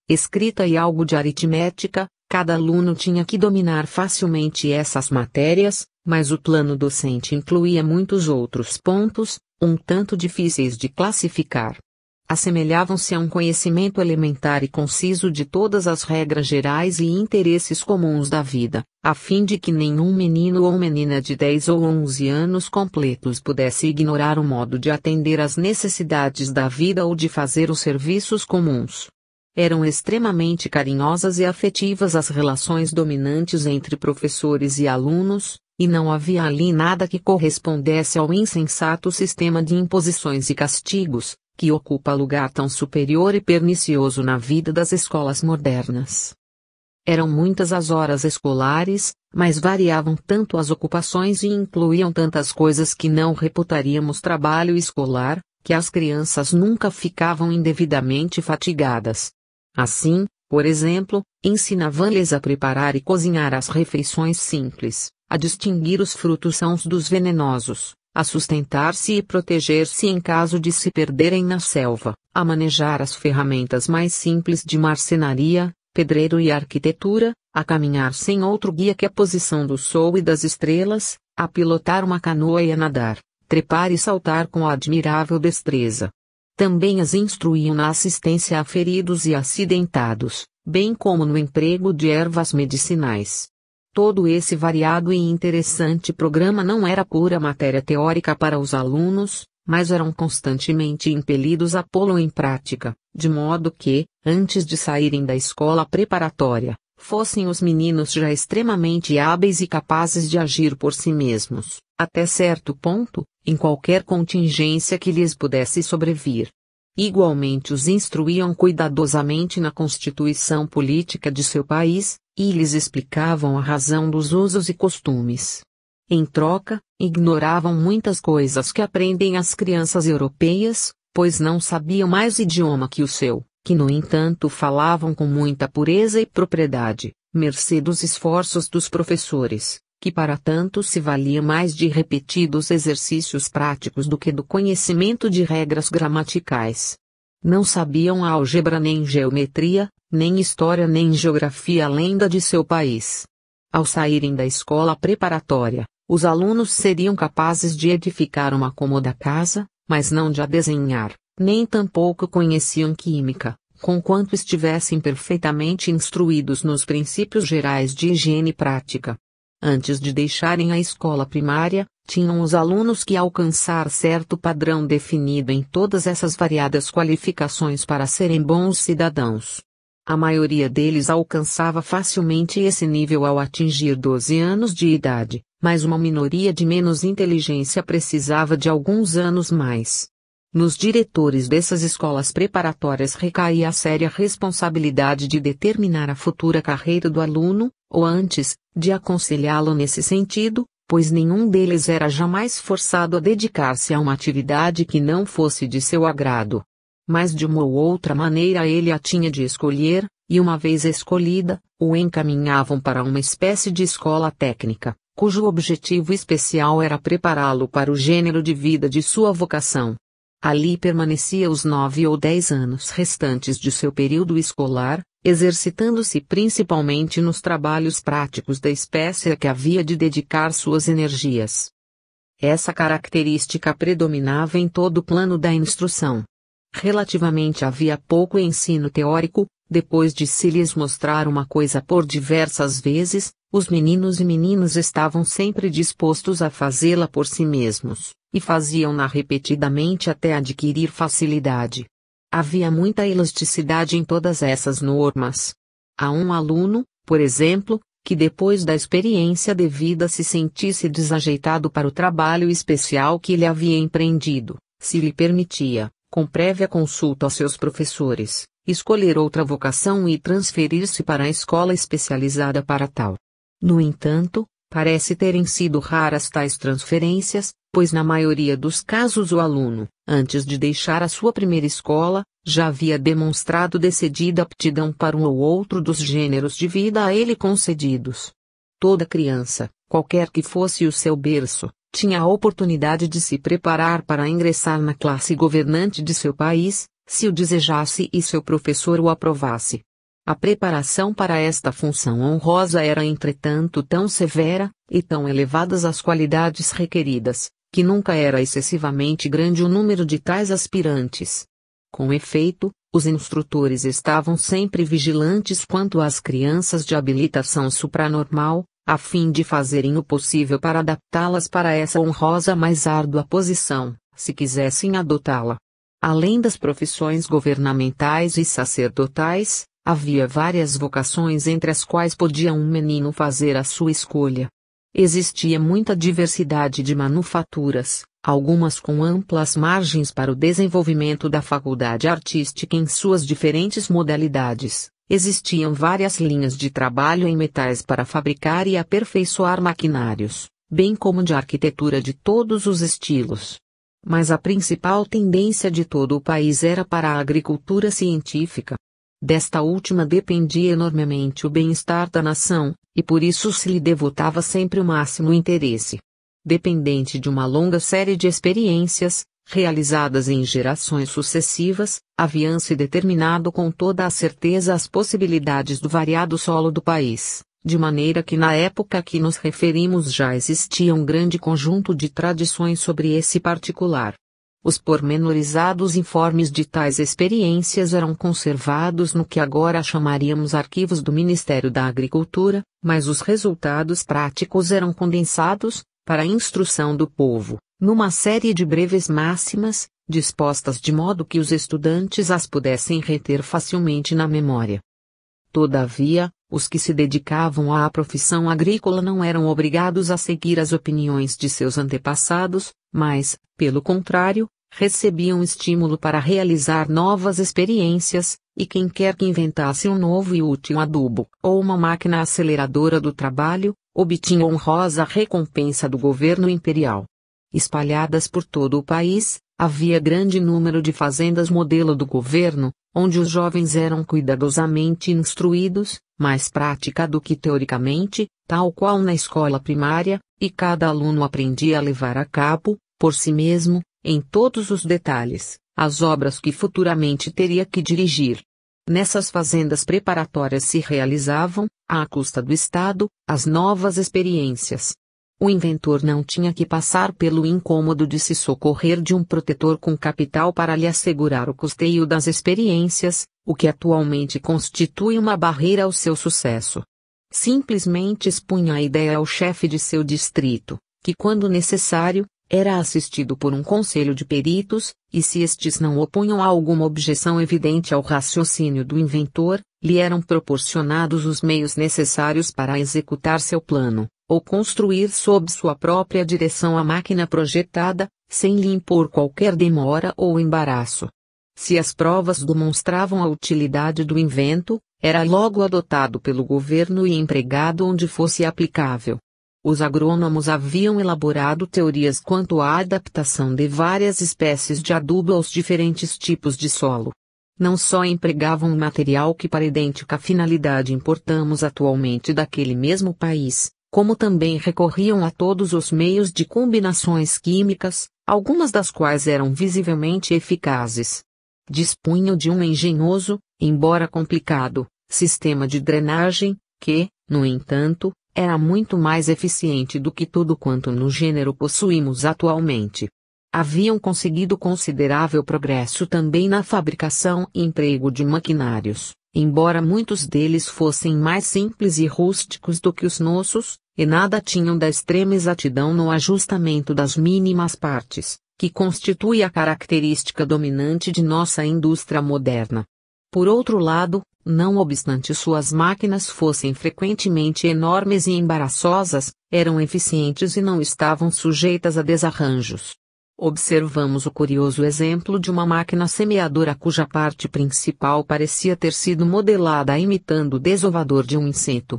escrita e algo de aritmética. Cada aluno tinha que dominar facilmente essas matérias, mas o plano docente incluía muitos outros pontos, um tanto difíceis de classificar. Assemelhavam-se a um conhecimento elementar e conciso de todas as regras gerais e interesses comuns da vida, a fim de que nenhum menino ou menina de 10 ou 11 anos completos pudesse ignorar o modo de atender às necessidades da vida ou de fazer os serviços comuns. Eram extremamente carinhosas e afetivas as relações dominantes entre professores e alunos, e não havia ali nada que correspondesse ao insensato sistema de imposições e castigos, que ocupa lugar tão superior e pernicioso na vida das escolas modernas. Eram muitas as horas escolares, mas variavam tanto as ocupações e incluíam tantas coisas que não reputaríamos trabalho escolar, que as crianças nunca ficavam indevidamente fatigadas. Assim, por exemplo, ensinavam-lhes a preparar e cozinhar as refeições simples, a distinguir os frutos sãos dos venenosos, a sustentar-se e proteger-se em caso de se perderem na selva, a manejar as ferramentas mais simples de marcenaria, pedreiro e arquitetura, a caminhar sem outro guia que a posição do sol e das estrelas, a pilotar uma canoa e a nadar, trepar e saltar com admirável destreza. Também as instruíam na assistência a feridos e acidentados, bem como no emprego de ervas medicinais. Todo esse variado e interessante programa não era pura matéria teórica para os alunos, mas eram constantemente impelidos a pô-lo em prática, de modo que, antes de saírem da escola preparatória, fossem os meninos já extremamente hábeis e capazes de agir por si mesmos, até certo ponto, em qualquer contingência que lhes pudesse sobrevir. Igualmente os instruíam cuidadosamente na constituição política de seu país, e lhes explicavam a razão dos usos e costumes. Em troca, ignoravam muitas coisas que aprendem as crianças europeias, pois não sabiam mais idioma que o seu, que no entanto falavam com muita pureza e propriedade, mercê dos esforços dos professores, que para tanto se valia mais de repetidos exercícios práticos do que do conhecimento de regras gramaticais. Não sabiam álgebra nem geometria, nem história nem geografia além da de seu país. Ao saírem da escola preparatória, os alunos seriam capazes de edificar uma cômoda casa, mas não de a desenhar, nem tampouco conheciam química, conquanto estivessem perfeitamente instruídos nos princípios gerais de higiene prática. Antes de deixarem a escola primária, tinham os alunos que alcançar certo padrão definido em todas essas variadas qualificações para serem bons cidadãos. A maioria deles alcançava facilmente esse nível ao atingir 12 anos de idade, mas uma minoria de menos inteligência precisava de alguns anos mais. Nos diretores dessas escolas preparatórias recaía a séria responsabilidade de determinar a futura carreira do aluno, ou antes, de aconselhá-lo nesse sentido, pois nenhum deles era jamais forçado a dedicar-se a uma atividade que não fosse de seu agrado. Mas de uma ou outra maneira ele a tinha de escolher, e uma vez escolhida, o encaminhavam para uma espécie de escola técnica, cujo objetivo especial era prepará-lo para o gênero de vida de sua vocação. Ali permanecia os 9 ou 10 anos restantes de seu período escolar, exercitando-se principalmente nos trabalhos práticos da espécie a que havia de dedicar suas energias. Essa característica predominava em todo o plano da instrução. Relativamente havia pouco ensino teórico, depois de se lhes mostrar uma coisa por diversas vezes, os meninos e meninas estavam sempre dispostos a fazê-la por si mesmos, e faziam-na repetidamente até adquirir facilidade. Havia muita elasticidade em todas essas normas. A um aluno, por exemplo, que depois da experiência devida se sentisse desajeitado para o trabalho especial que ele havia empreendido, se lhe permitia, com prévia consulta aos seus professores, escolher outra vocação e transferir-se para a escola especializada para tal. No entanto, parece terem sido raras tais transferências, pois na maioria dos casos o aluno, antes de deixar a sua primeira escola, já havia demonstrado decidida aptidão para um ou outro dos gêneros de vida a ele concedidos. Toda criança, qualquer que fosse o seu berço, tinha a oportunidade de se preparar para ingressar na classe governante de seu país, se o desejasse e seu professor o aprovasse. A preparação para esta função honrosa era entretanto tão severa, e tão elevadas as qualidades requeridas, que nunca era excessivamente grande o número de tais aspirantes. Com efeito, os instrutores estavam sempre vigilantes quanto às crianças de habilitação supranormal, a fim de fazerem o possível para adaptá-las para essa honrosa mais árdua posição, se quisessem adotá-la. Além das profissões governamentais e sacerdotais, havia várias vocações entre as quais podia um menino fazer a sua escolha. Existia muita diversidade de manufaturas, algumas com amplas margens para o desenvolvimento da faculdade artística em suas diferentes modalidades. Existiam várias linhas de trabalho em metais para fabricar e aperfeiçoar maquinários, bem como de arquitetura de todos os estilos. Mas a principal tendência de todo o país era para a agricultura científica. Desta última dependia enormemente o bem-estar da nação, e por isso se lhe devotava sempre o máximo interesse. Dependente de uma longa série de experiências, realizadas em gerações sucessivas, havia-se determinado com toda a certeza as possibilidades do variado solo do país, de maneira que na época a que nos referimos já existia um grande conjunto de tradições sobre esse particular. Os pormenorizados informes de tais experiências eram conservados no que agora chamaríamos arquivos do Ministério da Agricultura, mas os resultados práticos eram condensados, para a instrução do povo, numa série de breves máximas, dispostas de modo que os estudantes as pudessem reter facilmente na memória. Todavia, os que se dedicavam à profissão agrícola não eram obrigados a seguir as opiniões de seus antepassados, mas, pelo contrário, recebiam estímulo para realizar novas experiências, e quem quer que inventasse um novo e útil adubo, ou uma máquina aceleradora do trabalho, obtinha honrosa recompensa do governo imperial. Espalhadas por todo o país, havia grande número de fazendas modelo do governo, onde os jovens eram cuidadosamente instruídos, mais prática do que teoricamente, tal qual na escola primária, e cada aluno aprendia a levar a cabo, por si mesmo, em todos os detalhes, as obras que futuramente teria que dirigir. Nessas fazendas preparatórias se realizavam, à custa do Estado, as novas experiências. O inventor não tinha que passar pelo incômodo de se socorrer de um protetor com capital para lhe assegurar o custeio das experiências, o que atualmente constitui uma barreira ao seu sucesso. Simplesmente expunha a ideia ao chefe de seu distrito, que quando necessário, era assistido por um conselho de peritos, e se estes não opunham a alguma objeção evidente ao raciocínio do inventor, lhe eram proporcionados os meios necessários para executar seu plano, ou construir sob sua própria direção a máquina projetada, sem lhe impor qualquer demora ou embaraço. Se as provas demonstravam a utilidade do invento, era logo adotado pelo governo e empregado onde fosse aplicável. Os agrônomos haviam elaborado teorias quanto à adaptação de várias espécies de adubo aos diferentes tipos de solo. Não só empregavam o material que para idêntica finalidade importamos atualmente daquele mesmo país, como também recorriam a todos os meios de combinações químicas, algumas das quais eram visivelmente eficazes. Dispunham de um engenhoso, embora complicado, sistema de drenagem, que, no entanto, era muito mais eficiente do que tudo quanto no gênero possuímos atualmente. Haviam conseguido considerável progresso também na fabricação e emprego de maquinários, embora muitos deles fossem mais simples e rústicos do que os nossos, e nada tinham da extrema exatidão no ajustamento das mínimas partes, que constitui a característica dominante de nossa indústria moderna. Por outro lado, não obstante suas máquinas fossem frequentemente enormes e embaraçosas, eram eficientes e não estavam sujeitas a desarranjos. Observamos o curioso exemplo de uma máquina semeadora cuja parte principal parecia ter sido modelada imitando o desovador de um inseto.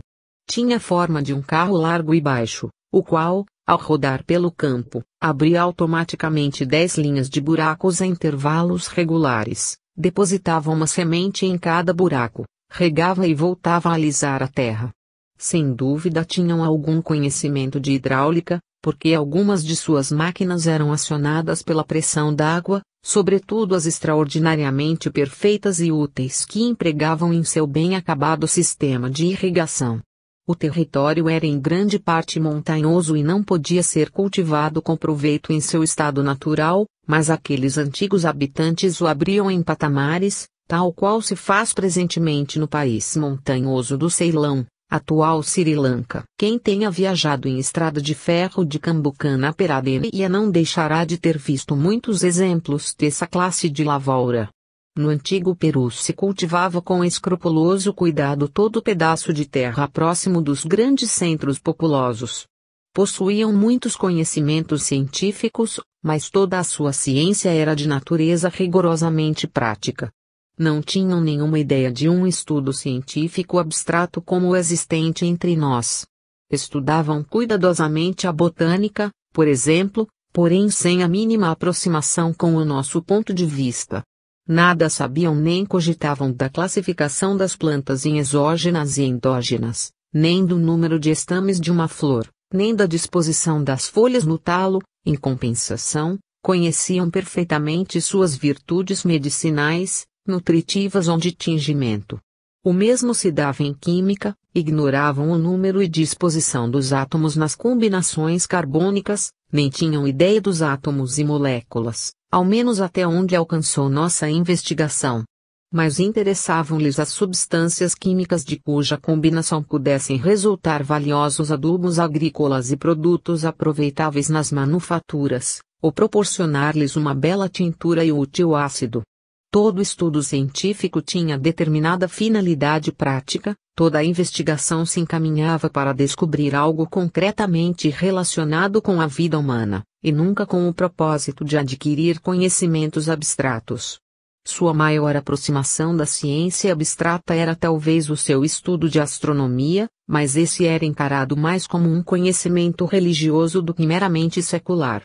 Tinha forma de um carro largo e baixo, o qual, ao rodar pelo campo, abria automaticamente 10 linhas de buracos a intervalos regulares. Depositava uma semente em cada buraco, regava e voltava a alisar a terra. Sem dúvida tinham algum conhecimento de hidráulica, porque algumas de suas máquinas eram acionadas pela pressão d'água, sobretudo as extraordinariamente perfeitas e úteis que empregavam em seu bem acabado sistema de irrigação. O território era em grande parte montanhoso e não podia ser cultivado com proveito em seu estado natural, mas aqueles antigos habitantes o abriam em patamares, tal qual se faz presentemente no país montanhoso do Ceilão, atual Sri Lanka. Quem tenha viajado em estrada de ferro de Cambucana a Peradeniya não deixará de ter visto muitos exemplos dessa classe de lavoura. No antigo Peru se cultivava com escrupuloso cuidado todo pedaço de terra próximo dos grandes centros populosos. Possuíam muitos conhecimentos científicos, mas toda a sua ciência era de natureza rigorosamente prática. Não tinham nenhuma ideia de um estudo científico abstrato como o existente entre nós. Estudavam cuidadosamente a botânica, por exemplo, porém sem a mínima aproximação com o nosso ponto de vista. Nada sabiam nem cogitavam da classificação das plantas em exógenas e endógenas, nem do número de estames de uma flor, nem da disposição das folhas no talo. Em compensação, conheciam perfeitamente suas virtudes medicinais, nutritivas ou de tingimento. O mesmo se dava em química, ignoravam o número e disposição dos átomos nas combinações carbônicas, nem tinham ideia dos átomos e moléculas, ao menos até onde alcançou nossa investigação. Mas interessavam-lhes as substâncias químicas de cuja combinação pudessem resultar valiosos adubos agrícolas e produtos aproveitáveis nas manufaturas, ou proporcionar-lhes uma bela tintura e útil ácido. Todo estudo científico tinha determinada finalidade prática, toda a investigação se encaminhava para descobrir algo concretamente relacionado com a vida humana, e nunca com o propósito de adquirir conhecimentos abstratos. Sua maior aproximação da ciência abstrata era talvez o seu estudo de astronomia, mas esse era encarado mais como um conhecimento religioso do que meramente secular.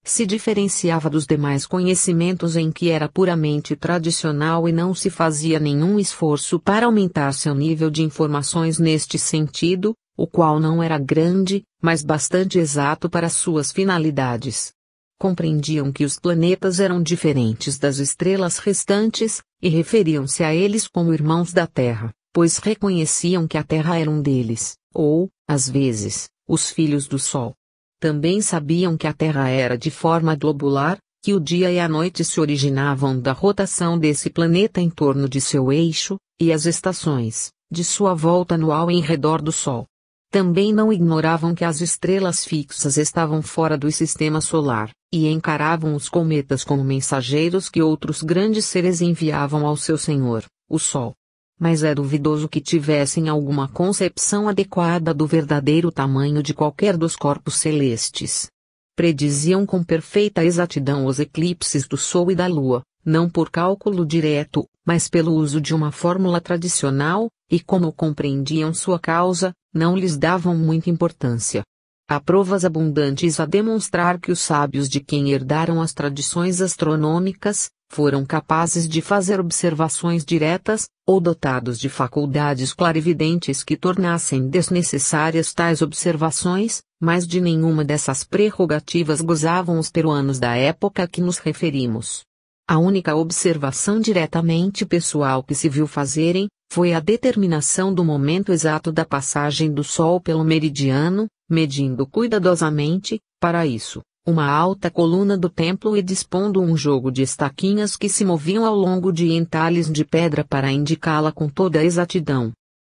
Se diferenciava dos demais conhecimentos em que era puramente tradicional e não se fazia nenhum esforço para aumentar seu nível de informações neste sentido, o qual não era grande, mas bastante exato para suas finalidades. Compreendiam que os planetas eram diferentes das estrelas restantes, e referiam-se a eles como irmãos da Terra, pois reconheciam que a Terra era um deles, ou, às vezes, os filhos do Sol. Também sabiam que a Terra era de forma globular, que o dia e a noite se originavam da rotação desse planeta em torno de seu eixo, e as estações, de sua volta anual em redor do Sol. Também não ignoravam que as estrelas fixas estavam fora do sistema solar, e encaravam os cometas como mensageiros que outros grandes seres enviavam ao seu Senhor, o Sol. Mas é duvidoso que tivessem alguma concepção adequada do verdadeiro tamanho de qualquer dos corpos celestes. Prediziam com perfeita exatidão os eclipses do Sol e da Lua, não por cálculo direto, mas pelo uso de uma fórmula tradicional, e como compreendiam sua causa, não lhes davam muita importância. Há provas abundantes a demonstrar que os sábios de quem herdaram as tradições astronômicas, foram capazes de fazer observações diretas, ou dotados de faculdades clarividentes que tornassem desnecessárias tais observações, mas de nenhuma dessas prerrogativas gozavam os peruanos da época a que nos referimos. A única observação diretamente pessoal que se viu fazerem, foi a determinação do momento exato da passagem do Sol pelo meridiano, medindo cuidadosamente, para isso, uma alta coluna do templo e dispondo um jogo de estaquinhas que se moviam ao longo de entalhes de pedra para indicá-la com toda a exatidão.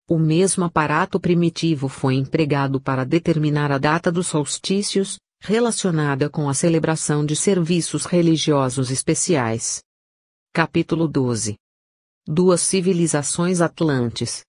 O mesmo aparato primitivo foi empregado para determinar a data dos solstícios, relacionada com a celebração de serviços religiosos especiais. Capítulo 12. Duas civilizações atlantes.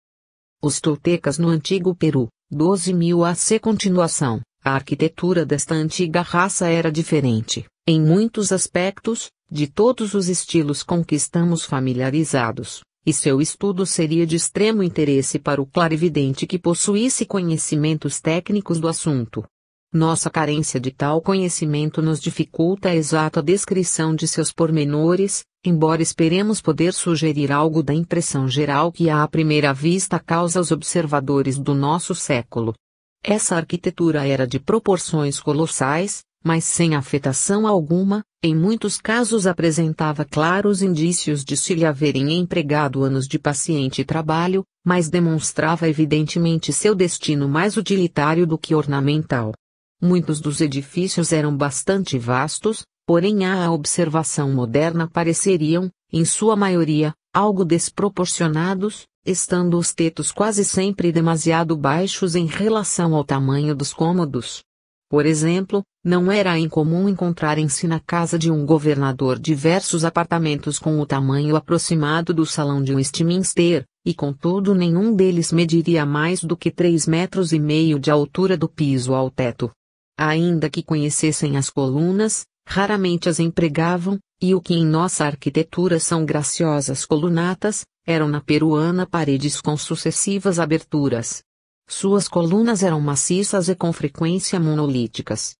Os toltecas no Antigo Peru, 12.000 AC. Continuação. A arquitetura desta antiga raça era diferente, em muitos aspectos, de todos os estilos com que estamos familiarizados, e seu estudo seria de extremo interesse para o clarividente que possuísse conhecimentos técnicos do assunto. Nossa carência de tal conhecimento nos dificulta a exata descrição de seus pormenores, embora esperemos poder sugerir algo da impressão geral que à primeira vista causa aos observadores do nosso século. Essa arquitetura era de proporções colossais, mas sem afetação alguma, em muitos casos apresentava claros indícios de se lhe haverem empregado anos de paciente trabalho, mas demonstrava evidentemente seu destino mais utilitário do que ornamental. Muitos dos edifícios eram bastante vastos, porém à observação moderna pareceriam, em sua maioria, algo desproporcionados, estando os tetos quase sempre demasiado baixos em relação ao tamanho dos cômodos. Por exemplo, não era incomum encontrarem-se na casa de um governador diversos apartamentos com o tamanho aproximado do salão de Westminster, e contudo nenhum deles mediria mais do que 3,5 metros de altura do piso ao teto. Ainda que conhecessem as colunas, raramente as empregavam, e o que em nossa arquitetura são graciosas colunatas, eram na peruana paredes com sucessivas aberturas. Suas colunas eram maciças e com frequência monolíticas.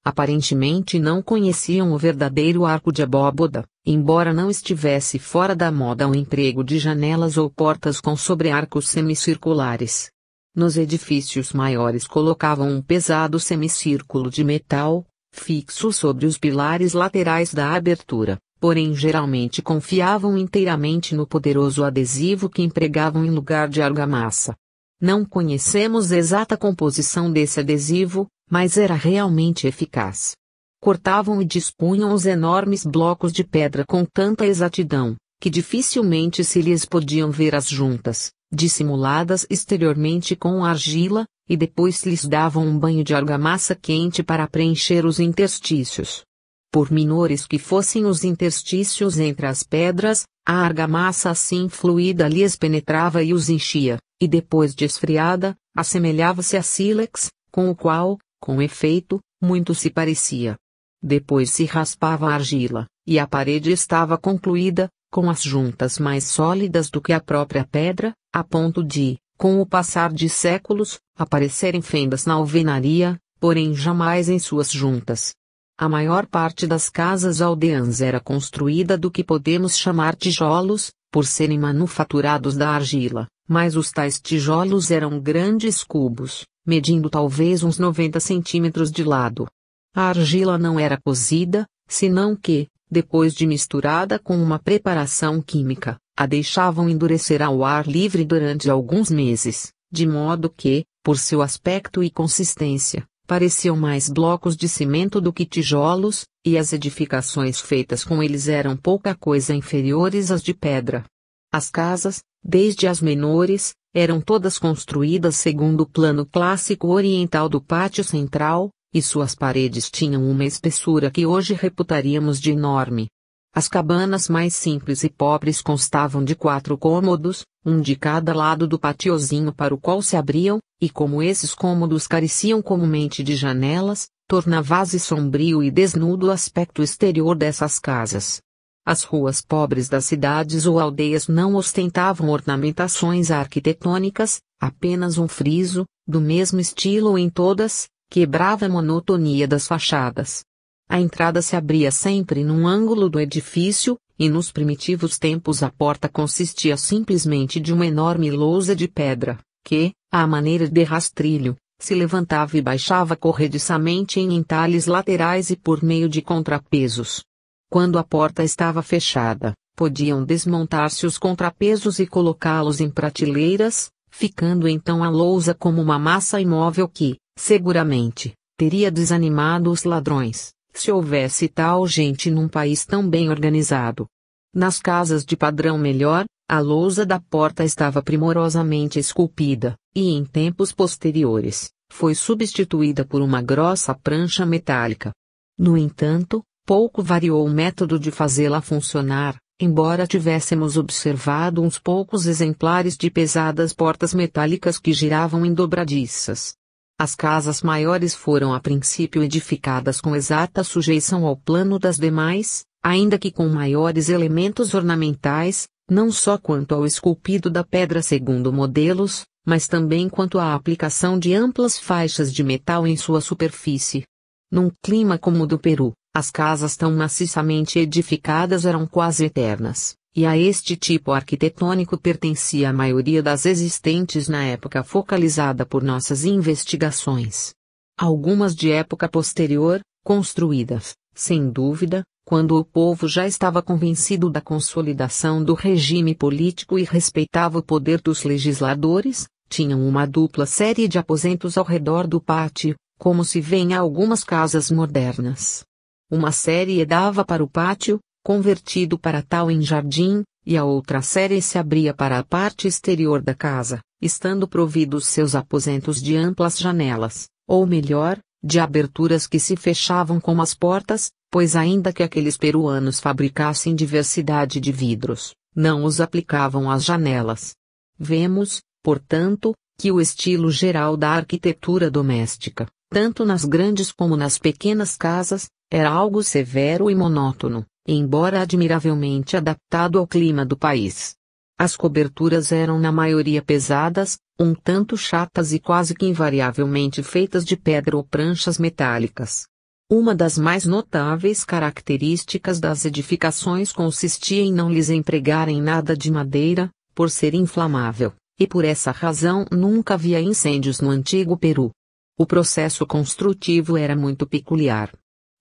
Aparentemente não conheciam o verdadeiro arco de abóbada, embora não estivesse fora da moda o emprego de janelas ou portas com sobrearcos semicirculares. Nos edifícios maiores colocavam um pesado semicírculo de metal, fixo sobre os pilares laterais da abertura, porém geralmente confiavam inteiramente no poderoso adesivo que empregavam em lugar de argamassa. Não conhecemos a exata composição desse adesivo, mas era realmente eficaz. Cortavam e dispunham os enormes blocos de pedra com tanta exatidão, que dificilmente se lhes podiam ver as juntas, dissimuladas exteriormente com argila, e depois lhes davam um banho de argamassa quente para preencher os interstícios. Por menores que fossem os interstícios entre as pedras, a argamassa assim fluida lhes penetrava e os enchia, e depois de esfriada, assemelhava-se a sílex, com o qual, com efeito, muito se parecia. Depois se raspava a argila, e a parede estava concluída, com as juntas mais sólidas do que a própria pedra, a ponto de, com o passar de séculos, aparecerem fendas na alvenaria, porém jamais em suas juntas. A maior parte das casas aldeãs era construída do que podemos chamar tijolos, por serem manufaturados da argila, mas os tais tijolos eram grandes cubos, medindo talvez uns 90 centímetros de lado. A argila não era cozida, senão que, depois de misturada com uma preparação química, a deixavam endurecer ao ar livre durante alguns meses, de modo que, por seu aspecto e consistência, pareciam mais blocos de cimento do que tijolos, e as edificações feitas com eles eram pouca coisa inferiores às de pedra. As casas, desde as menores, eram todas construídas segundo o plano clássico oriental do pátio central, e suas paredes tinham uma espessura que hoje reputaríamos de enorme. As cabanas mais simples e pobres constavam de 4 cômodos, um de cada lado do patiozinho para o qual se abriam, e como esses cômodos careciam comumente de janelas, tornava-se sombrio e desnudo o aspecto exterior dessas casas. As ruas pobres das cidades ou aldeias não ostentavam ornamentações arquitetônicas, apenas um friso, do mesmo estilo em todas, quebrava a monotonia das fachadas. A entrada se abria sempre num ângulo do edifício, e nos primitivos tempos a porta consistia simplesmente de uma enorme lousa de pedra, que, à maneira de rastrilho, se levantava e baixava corrediçamente em entalhes laterais e por meio de contrapesos. Quando a porta estava fechada, podiam desmontar-se os contrapesos e colocá-los em prateleiras, ficando então a lousa como uma massa imóvel que, seguramente, teria desanimado os ladrões, se houvesse tal gente num país tão bem organizado. Nas casas de padrão melhor, a lousa da porta estava primorosamente esculpida, e em tempos posteriores, foi substituída por uma grossa prancha metálica. No entanto, pouco variou o método de fazê-la funcionar, embora tivéssemos observado uns poucos exemplares de pesadas portas metálicas que giravam em dobradiças. As casas maiores foram a princípio edificadas com exata sujeição ao plano das demais, ainda que com maiores elementos ornamentais, não só quanto ao esculpido da pedra segundo modelos, mas também quanto à aplicação de amplas faixas de metal em sua superfície. Num clima como o do Peru, as casas tão maciçamente edificadas eram quase eternas, e a este tipo arquitetônico pertencia a maioria das existentes na época focalizada por nossas investigações. Algumas de época posterior, construídas, sem dúvida, quando o povo já estava convencido da consolidação do regime político e respeitava o poder dos legisladores, tinham uma dupla série de aposentos ao redor do pátio, como se vê em algumas casas modernas. Uma série dava para o pátio, convertido para tal em jardim, e a outra série se abria para a parte exterior da casa, estando providos seus aposentos de amplas janelas, ou melhor, de aberturas que se fechavam como as portas, pois ainda que aqueles peruanos fabricassem diversidade de vidros, não os aplicavam às janelas. Vemos, portanto, que o estilo geral da arquitetura doméstica, tanto nas grandes como nas pequenas casas, era algo severo e monótono, embora admiravelmente adaptado ao clima do país. As coberturas eram na maioria pesadas, um tanto chatas e quase que invariavelmente feitas de pedra ou pranchas metálicas. Uma das mais notáveis características das edificações consistia em não lhes empregarem nada de madeira, por ser inflamável, e por essa razão nunca havia incêndios no antigo Peru. O processo construtivo era muito peculiar.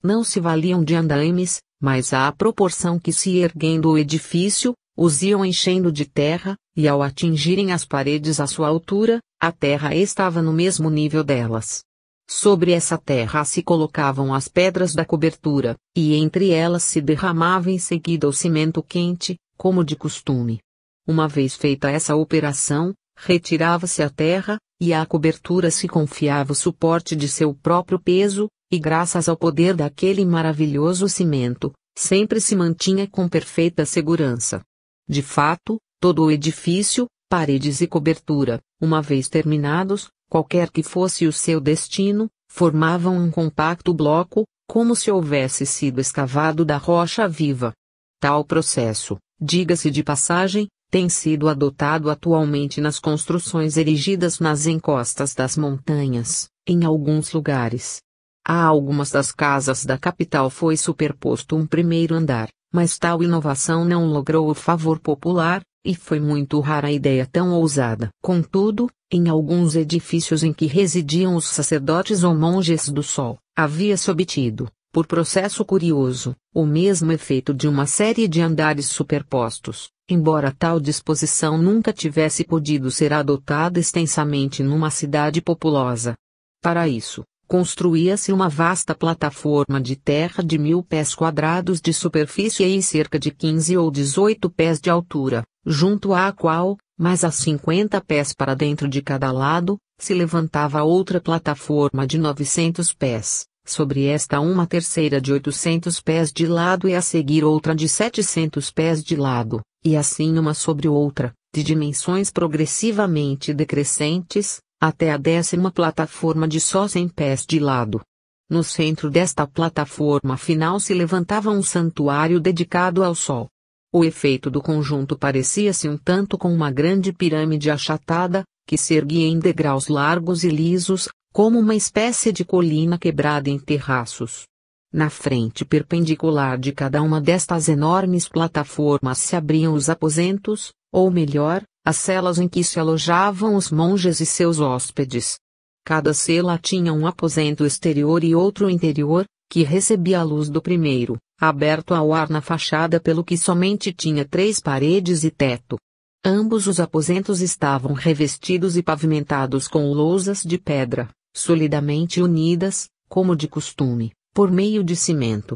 Não se valiam de andaimes, mas à proporção que se erguendo o edifício, os iam enchendo de terra, e ao atingirem as paredes à sua altura, a terra estava no mesmo nível delas. Sobre essa terra se colocavam as pedras da cobertura, e entre elas se derramava em seguida o cimento quente, como de costume. Uma vez feita essa operação, retirava-se a terra, e à cobertura se confiava o suporte de seu próprio peso, e graças ao poder daquele maravilhoso cimento, sempre se mantinha com perfeita segurança. De fato, todo o edifício, paredes e cobertura, uma vez terminados, qualquer que fosse o seu destino, formavam um compacto bloco, como se houvesse sido escavado da rocha viva. Tal processo, diga-se de passagem, tem sido adotado atualmente nas construções erigidas nas encostas das montanhas, em alguns lugares. A algumas das casas da capital foi superposto um primeiro andar, mas tal inovação não logrou o favor popular, e foi muito rara a ideia tão ousada. Contudo, em alguns edifícios em que residiam os sacerdotes ou monges do sol, havia-se obtido, por processo curioso, o mesmo efeito de uma série de andares superpostos, embora tal disposição nunca tivesse podido ser adotada extensamente numa cidade populosa. Para isso, construía-se uma vasta plataforma de terra de 1000 pés quadrados de superfície e cerca de 15 ou 18 pés de altura, junto à qual, mais a 50 pés para dentro de cada lado, se levantava outra plataforma de 900 pés, sobre esta uma terceira de 800 pés de lado e a seguir outra de 700 pés de lado, e assim uma sobre outra, de dimensões progressivamente decrescentes, até a 10ª plataforma de só 100 pés de lado. No centro desta plataforma final se levantava um santuário dedicado ao sol. O efeito do conjunto parecia-se um tanto com uma grande pirâmide achatada, que se erguia em degraus largos e lisos, como uma espécie de colina quebrada em terraços. Na frente perpendicular de cada uma destas enormes plataformas se abriam os aposentos, ou melhor, as celas em que se alojavam os monges e seus hóspedes. Cada cela tinha um aposento exterior e outro interior, que recebia a luz do primeiro, aberto ao ar na fachada pelo que somente tinha 3 paredes e teto. Ambos os aposentos estavam revestidos e pavimentados com lousas de pedra, solidamente unidas, como de costume, por meio de cimento.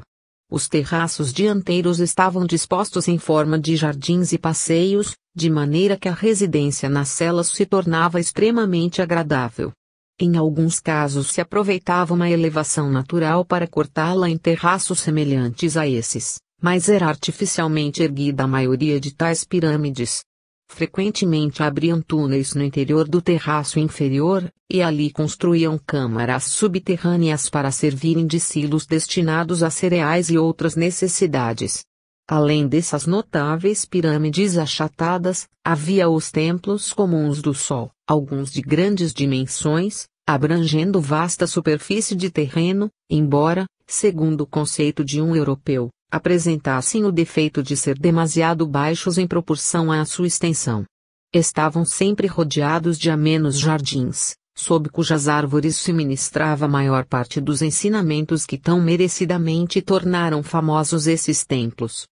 Os terraços dianteiros estavam dispostos em forma de jardins e passeios, de maneira que a residência nas celas se tornava extremamente agradável. Em alguns casos se aproveitava uma elevação natural para cortá-la em terraços semelhantes a esses, mas era artificialmente erguida a maioria de tais pirâmides. Frequentemente abriam túneis no interior do terraço inferior, e ali construíam câmaras subterrâneas para servirem de silos destinados a cereais e outras necessidades. Além dessas notáveis pirâmides achatadas, havia os templos comuns do Sol, alguns de grandes dimensões, abrangendo vasta superfície de terreno, embora, segundo o conceito de um europeu, apresentassem o defeito de ser demasiado baixos em proporção à sua extensão. Estavam sempre rodeados de amenos jardins, sob cujas árvores se ministrava a maior parte dos ensinamentos que tão merecidamente tornaram famosos esses templos.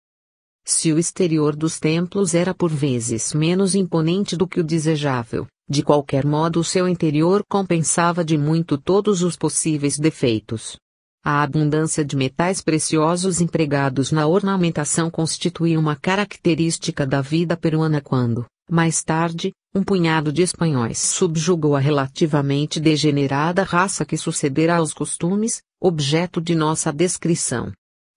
Se o exterior dos templos era por vezes menos imponente do que o desejável, de qualquer modo o seu interior compensava de muito todos os possíveis defeitos. A abundância de metais preciosos empregados na ornamentação constituía uma característica da vida peruana quando, mais tarde, um punhado de espanhóis subjugou a relativamente degenerada raça que sucedera aos costumes, objeto de nossa descrição.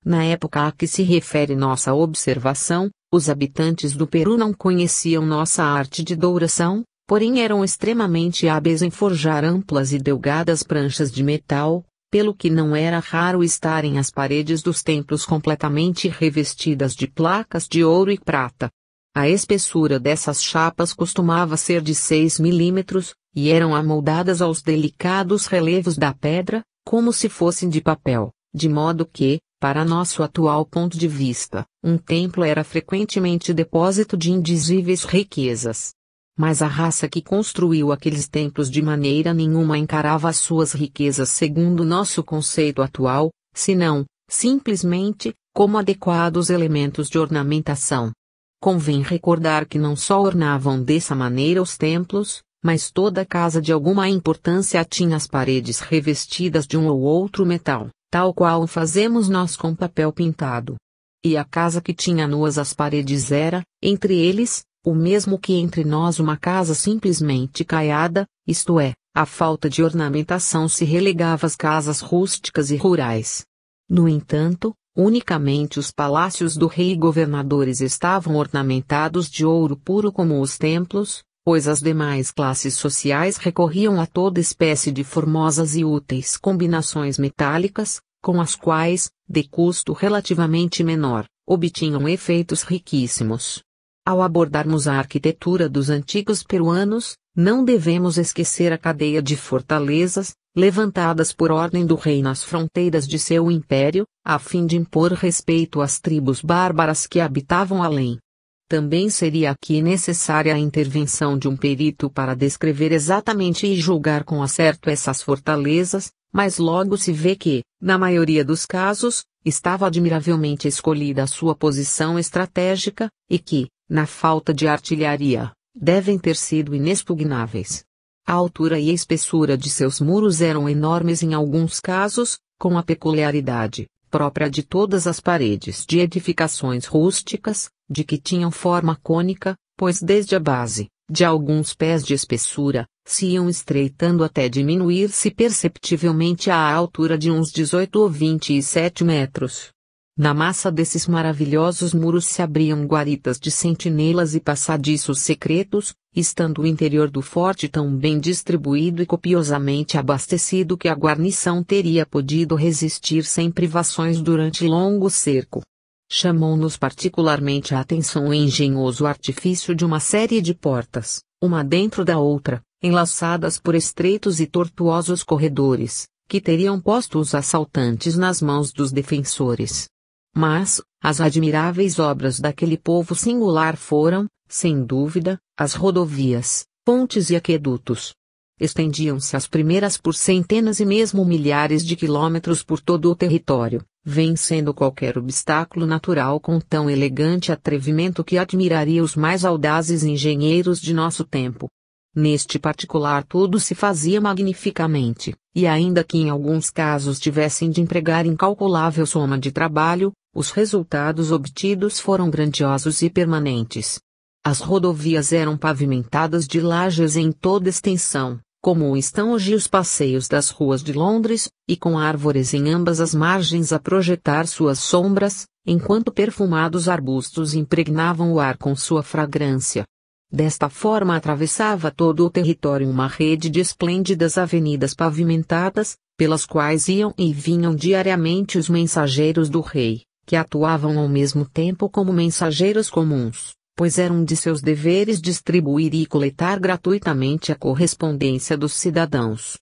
Na época a que se refere nossa observação, os habitantes do Peru não conheciam nossa arte de douração, porém eram extremamente hábeis em forjar amplas e delgadas pranchas de metal, pelo que não era raro estarem as paredes dos templos completamente revestidas de placas de ouro e prata. A espessura dessas chapas costumava ser de 6 milímetros, e eram amoldadas aos delicados relevos da pedra, como se fossem de papel, de modo que, para nosso atual ponto de vista, um templo era frequentemente depósito de indizíveis riquezas. Mas a raça que construiu aqueles templos de maneira nenhuma encarava as suas riquezas segundo nosso conceito atual, senão, simplesmente, como adequados elementos de ornamentação. Convém recordar que não só ornavam dessa maneira os templos, mas toda casa de alguma importância tinha as paredes revestidas de um ou outro metal, tal qual o fazemos nós com papel pintado. E a casa que tinha nuas as paredes era, entre eles, o mesmo que entre nós uma casa simplesmente caiada, isto é, a falta de ornamentação se relegava às casas rústicas e rurais. No entanto, unicamente os palácios do rei e governadores estavam ornamentados de ouro puro como os templos, pois as demais classes sociais recorriam a toda espécie de formosas e úteis combinações metálicas, com as quais, de custo relativamente menor, obtinham efeitos riquíssimos. Ao abordarmos a arquitetura dos antigos peruanos, não devemos esquecer a cadeia de fortalezas, levantadas por ordem do rei nas fronteiras de seu império, a fim de impor respeito às tribos bárbaras que habitavam além. Também seria aqui necessária a intervenção de um perito para descrever exatamente e julgar com acerto essas fortalezas, mas logo se vê que, na maioria dos casos, estava admiravelmente escolhida a sua posição estratégica, e que, na falta de artilharia, devem ter sido inexpugnáveis. A altura e a espessura de seus muros eram enormes em alguns casos, com a peculiaridade, própria de todas as paredes de edificações rústicas, de que tinham forma cônica, pois desde a base, de alguns pés de espessura, se iam estreitando até diminuir-se perceptivelmente à altura de uns 18 ou 27 metros. Na massa desses maravilhosos muros se abriam guaritas de sentinelas e passadiços secretos, estando o interior do forte tão bem distribuído e copiosamente abastecido que a guarnição teria podido resistir sem privações durante longo cerco. Chamou-nos particularmente a atenção o engenhoso artifício de uma série de portas, uma dentro da outra, enlaçadas por estreitos e tortuosos corredores, que teriam posto os assaltantes nas mãos dos defensores. Mas, as admiráveis obras daquele povo singular foram, sem dúvida, as rodovias, pontes e aquedutos. Estendiam-se as primeiras por centenas e mesmo milhares de quilômetros por todo o território, vencendo qualquer obstáculo natural com tão elegante atrevimento que admiraria os mais audazes engenheiros de nosso tempo. Neste particular tudo se fazia magnificamente, e ainda que em alguns casos tivessem de empregar incalculável soma de trabalho, os resultados obtidos foram grandiosos e permanentes. As rodovias eram pavimentadas de lajes em toda extensão, como estão hoje os passeios das ruas de Londres, e com árvores em ambas as margens a projetar suas sombras, enquanto perfumados arbustos impregnavam o ar com sua fragrância. Desta forma atravessava todo o território uma rede de esplêndidas avenidas pavimentadas, pelas quais iam e vinham diariamente os mensageiros do rei, que atuavam ao mesmo tempo como mensageiros comuns, pois era um de seus deveres distribuir e coletar gratuitamente a correspondência dos cidadãos.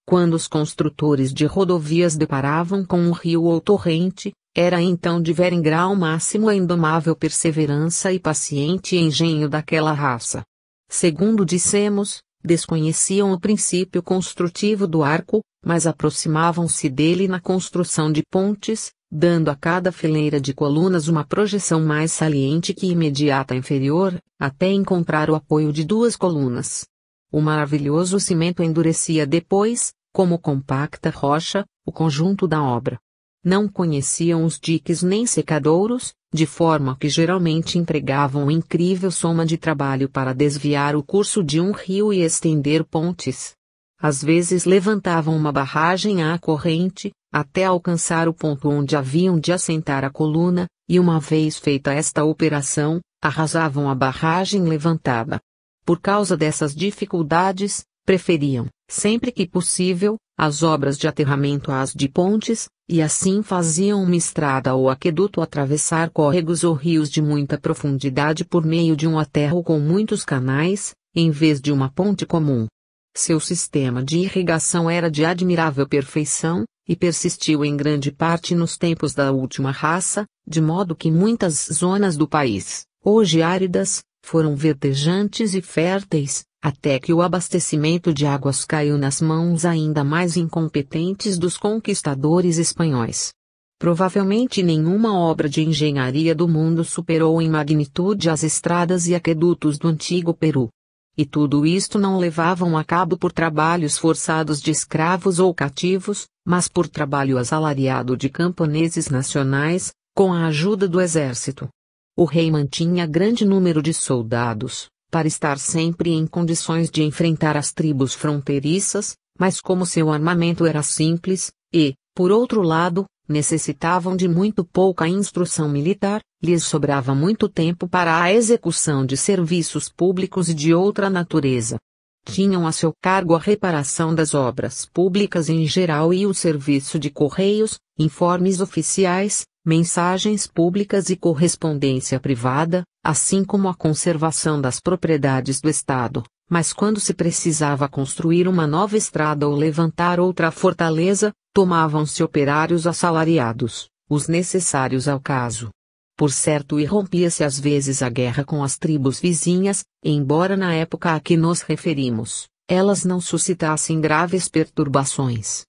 Quando os construtores de rodovias deparavam com um rio ou torrente, era então de ver em grau máximo a indomável perseverança e paciente engenho daquela raça. Segundo dissemos, Desconheciam o princípio construtivo do arco, mas aproximavam-se dele na construção de pontes, dando a cada fileira de colunas uma projeção mais saliente que imediata inferior, até encontrar o apoio de duas colunas. O maravilhoso cimento endurecia depois, como compacta rocha, o conjunto da obra. Não conheciam os diques nem secadouros, de forma que geralmente empregavam incrível soma de trabalho para desviar o curso de um rio e estender pontes. Às vezes levantavam uma barragem à corrente, até alcançar o ponto onde haviam de assentar a coluna, e uma vez feita esta operação, arrasavam a barragem levantada. Por causa dessas dificuldades, preferiam, sempre que possível, as obras de aterramento às de pontes, e assim faziam uma estrada ou aqueduto atravessar córregos ou rios de muita profundidade por meio de um aterro com muitos canais, em vez de uma ponte comum. Seu sistema de irrigação era de admirável perfeição, e persistiu em grande parte nos tempos da última raça, de modo que muitas zonas do país, hoje áridas, foram verdejantes e férteis, até que o abastecimento de águas caiu nas mãos ainda mais incompetentes dos conquistadores espanhóis. Provavelmente nenhuma obra de engenharia do mundo superou em magnitude as estradas e aquedutos do antigo Peru. E tudo isto não levavam a cabo por trabalhos forçados de escravos ou cativos, mas por trabalho assalariado de camponeses nacionais, com a ajuda do exército. O rei mantinha grande número de soldados, para estar sempre em condições de enfrentar as tribos fronteiriças, mas como seu armamento era simples, e, por outro lado, necessitavam de muito pouca instrução militar, lhes sobrava muito tempo para a execução de serviços públicos e de outra natureza. Tinham a seu cargo a reparação das obras públicas em geral e o serviço de correios, informes oficiais, mensagens públicas e correspondência privada, assim como a conservação das propriedades do Estado, mas quando se precisava construir uma nova estrada ou levantar outra fortaleza, tomavam-se operários assalariados, os necessários ao caso. Por certo irrompia-se às vezes a guerra com as tribos vizinhas, embora na época a que nos referimos, elas não suscitassem graves perturbações.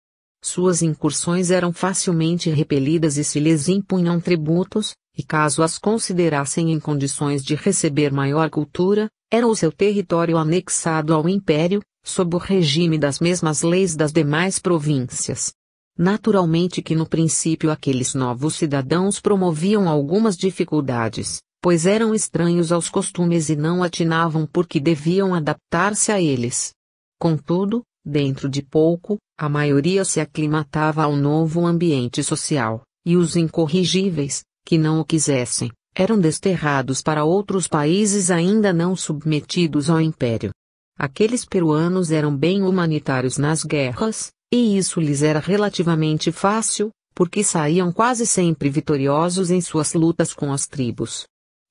Suas incursões eram facilmente repelidas e se lhes impunham tributos, e caso as considerassem em condições de receber maior cultura, era o seu território anexado ao império, sob o regime das mesmas leis das demais províncias. Naturalmente que no princípio aqueles novos cidadãos promoviam algumas dificuldades, pois eram estranhos aos costumes e não atinavam porque deviam adaptar-se a eles. Contudo, dentro de pouco, a maioria se aclimatava ao novo ambiente social, e os incorrigíveis, que não o quisessem, eram desterrados para outros países ainda não submetidos ao império. Aqueles peruanos eram bem humanitários nas guerras, e isso lhes era relativamente fácil, porque saíam quase sempre vitoriosos em suas lutas com as tribos.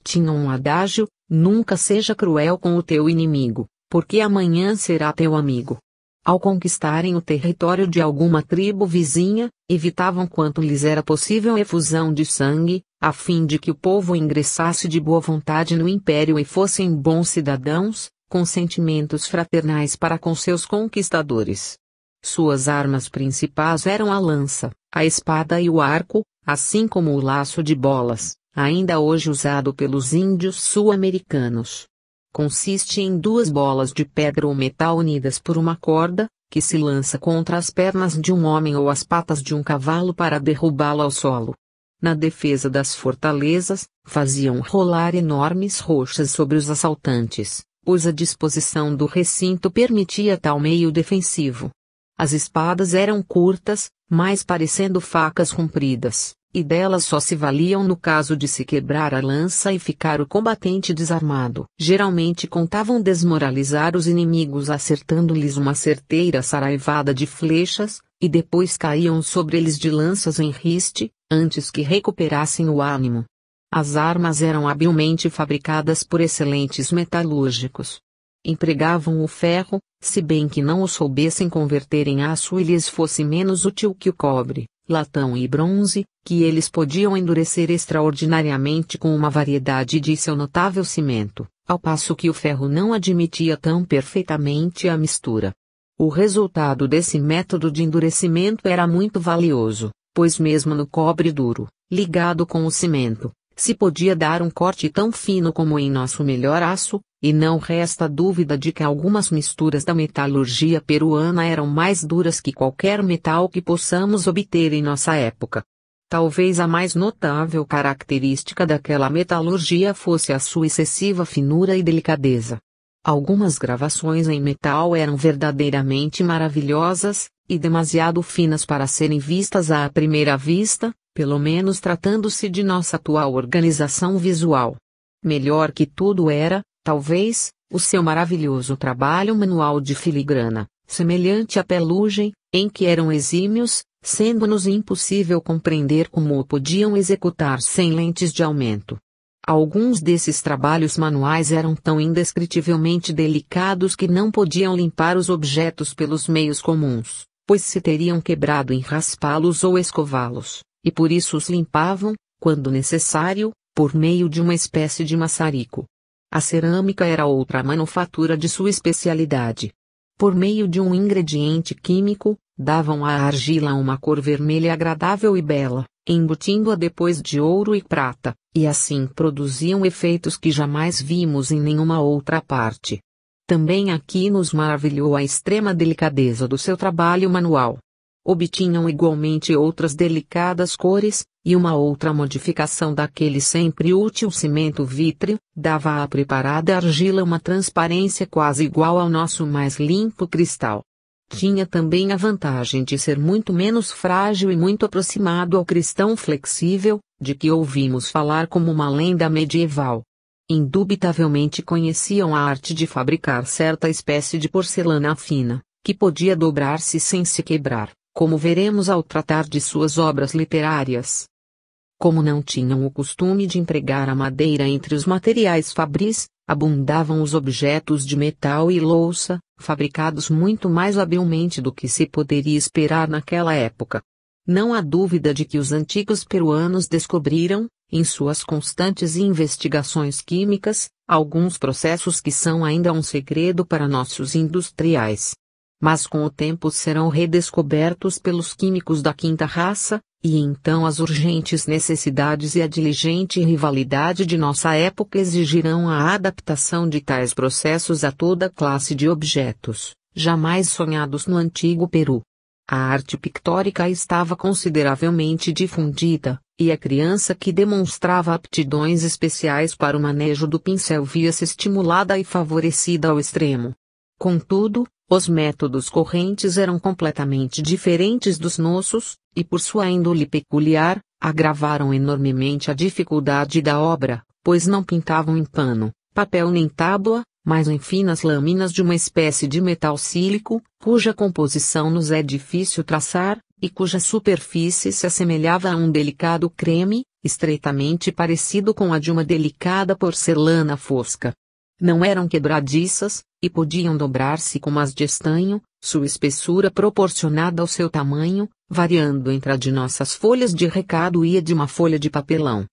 Tinham um adágio: nunca seja cruel com o teu inimigo, porque amanhã será teu amigo. Ao conquistarem o território de alguma tribo vizinha, evitavam quanto lhes era possível efusão de sangue, a fim de que o povo ingressasse de boa vontade no império e fossem bons cidadãos, com sentimentos fraternais para com seus conquistadores. Suas armas principais eram a lança, a espada e o arco, assim como o laço de bolas, ainda hoje usado pelos índios sul-americanos. Consiste em duas bolas de pedra ou metal unidas por uma corda, que se lança contra as pernas de um homem ou as patas de um cavalo para derrubá-lo ao solo. Na defesa das fortalezas, faziam rolar enormes rochas sobre os assaltantes, pois a disposição do recinto permitia tal meio defensivo. As espadas eram curtas, mais parecendo facas compridas, e delas só se valiam no caso de se quebrar a lança e ficar o combatente desarmado. Geralmente contavam desmoralizar os inimigos acertando-lhes uma certeira saraivada de flechas, e depois caíam sobre eles de lanças em riste, antes que recuperassem o ânimo. As armas eram habilmente fabricadas por excelentes metalúrgicos. Empregavam o ferro, se bem que não o soubessem converter em aço e lhes fosse menos útil que o cobre, latão e bronze, que eles podiam endurecer extraordinariamente com uma variedade de seu notável cimento, ao passo que o ferro não admitia tão perfeitamente a mistura. O resultado desse método de endurecimento era muito valioso, pois mesmo no cobre duro, ligado com o cimento, se podia dar um corte tão fino como em nosso melhor aço, e não resta dúvida de que algumas misturas da metalurgia peruana eram mais duras que qualquer metal que possamos obter em nossa época. Talvez a mais notável característica daquela metalurgia fosse a sua excessiva finura e delicadeza. Algumas gravações em metal eram verdadeiramente maravilhosas, e demasiado finas para serem vistas à primeira vista, pelo menos tratando-se de nossa atual organização visual. Melhor que tudo era, talvez, o seu maravilhoso trabalho manual de filigrana, semelhante à pelugem, em que eram exímios, sendo-nos impossível compreender como o podiam executar sem lentes de aumento. Alguns desses trabalhos manuais eram tão indescritivelmente delicados que não podiam limpar os objetos pelos meios comuns, pois se teriam quebrado em raspá-los ou escová-los, e por isso os limpavam, quando necessário, por meio de uma espécie de maçarico. A cerâmica era outra manufatura de sua especialidade. Por meio de um ingrediente químico, davam à argila uma cor vermelha agradável e bela, embutindo-a depois de ouro e prata, e assim produziam efeitos que jamais vimos em nenhuma outra parte. Também aqui nos maravilhou a extrema delicadeza do seu trabalho manual. Obtinham igualmente outras delicadas cores, e uma outra modificação daquele sempre útil cimento vítreo, dava à preparada argila uma transparência quase igual ao nosso mais limpo cristal. Tinha também a vantagem de ser muito menos frágil e muito aproximado ao cristão flexível, de que ouvimos falar como uma lenda medieval. Indubitavelmente conheciam a arte de fabricar certa espécie de porcelana fina, que podia dobrar-se sem se quebrar, como veremos ao tratar de suas obras literárias. Como não tinham o costume de empregar a madeira entre os materiais fabris, abundavam os objetos de metal e louça, fabricados muito mais habilmente do que se poderia esperar naquela época. Não há dúvida de que os antigos peruanos descobriram, em suas constantes investigações químicas, alguns processos que são ainda um segredo para nossos industriais. Mas com o tempo serão redescobertos pelos químicos da quinta raça, e então as urgentes necessidades e a diligente rivalidade de nossa época exigirão a adaptação de tais processos a toda classe de objetos, jamais sonhados no antigo Peru. A arte pictórica estava consideravelmente difundida, e a criança que demonstrava aptidões especiais para o manejo do pincel via-se estimulada e favorecida ao extremo. Contudo, os métodos correntes eram completamente diferentes dos nossos, e por sua índole peculiar, agravaram enormemente a dificuldade da obra, pois não pintavam em pano, papel nem tábua, mas em finas lâminas de uma espécie de metal sílico, cuja composição nos é difícil traçar, e cuja superfície se assemelhava a um delicado creme, estreitamente parecido com a de uma delicada porcelana fosca. Não eram quebradiças, e podiam dobrar-se como as de estanho, sua espessura proporcionada ao seu tamanho, variando entre a de nossas folhas de recado e a de uma folha de papelão.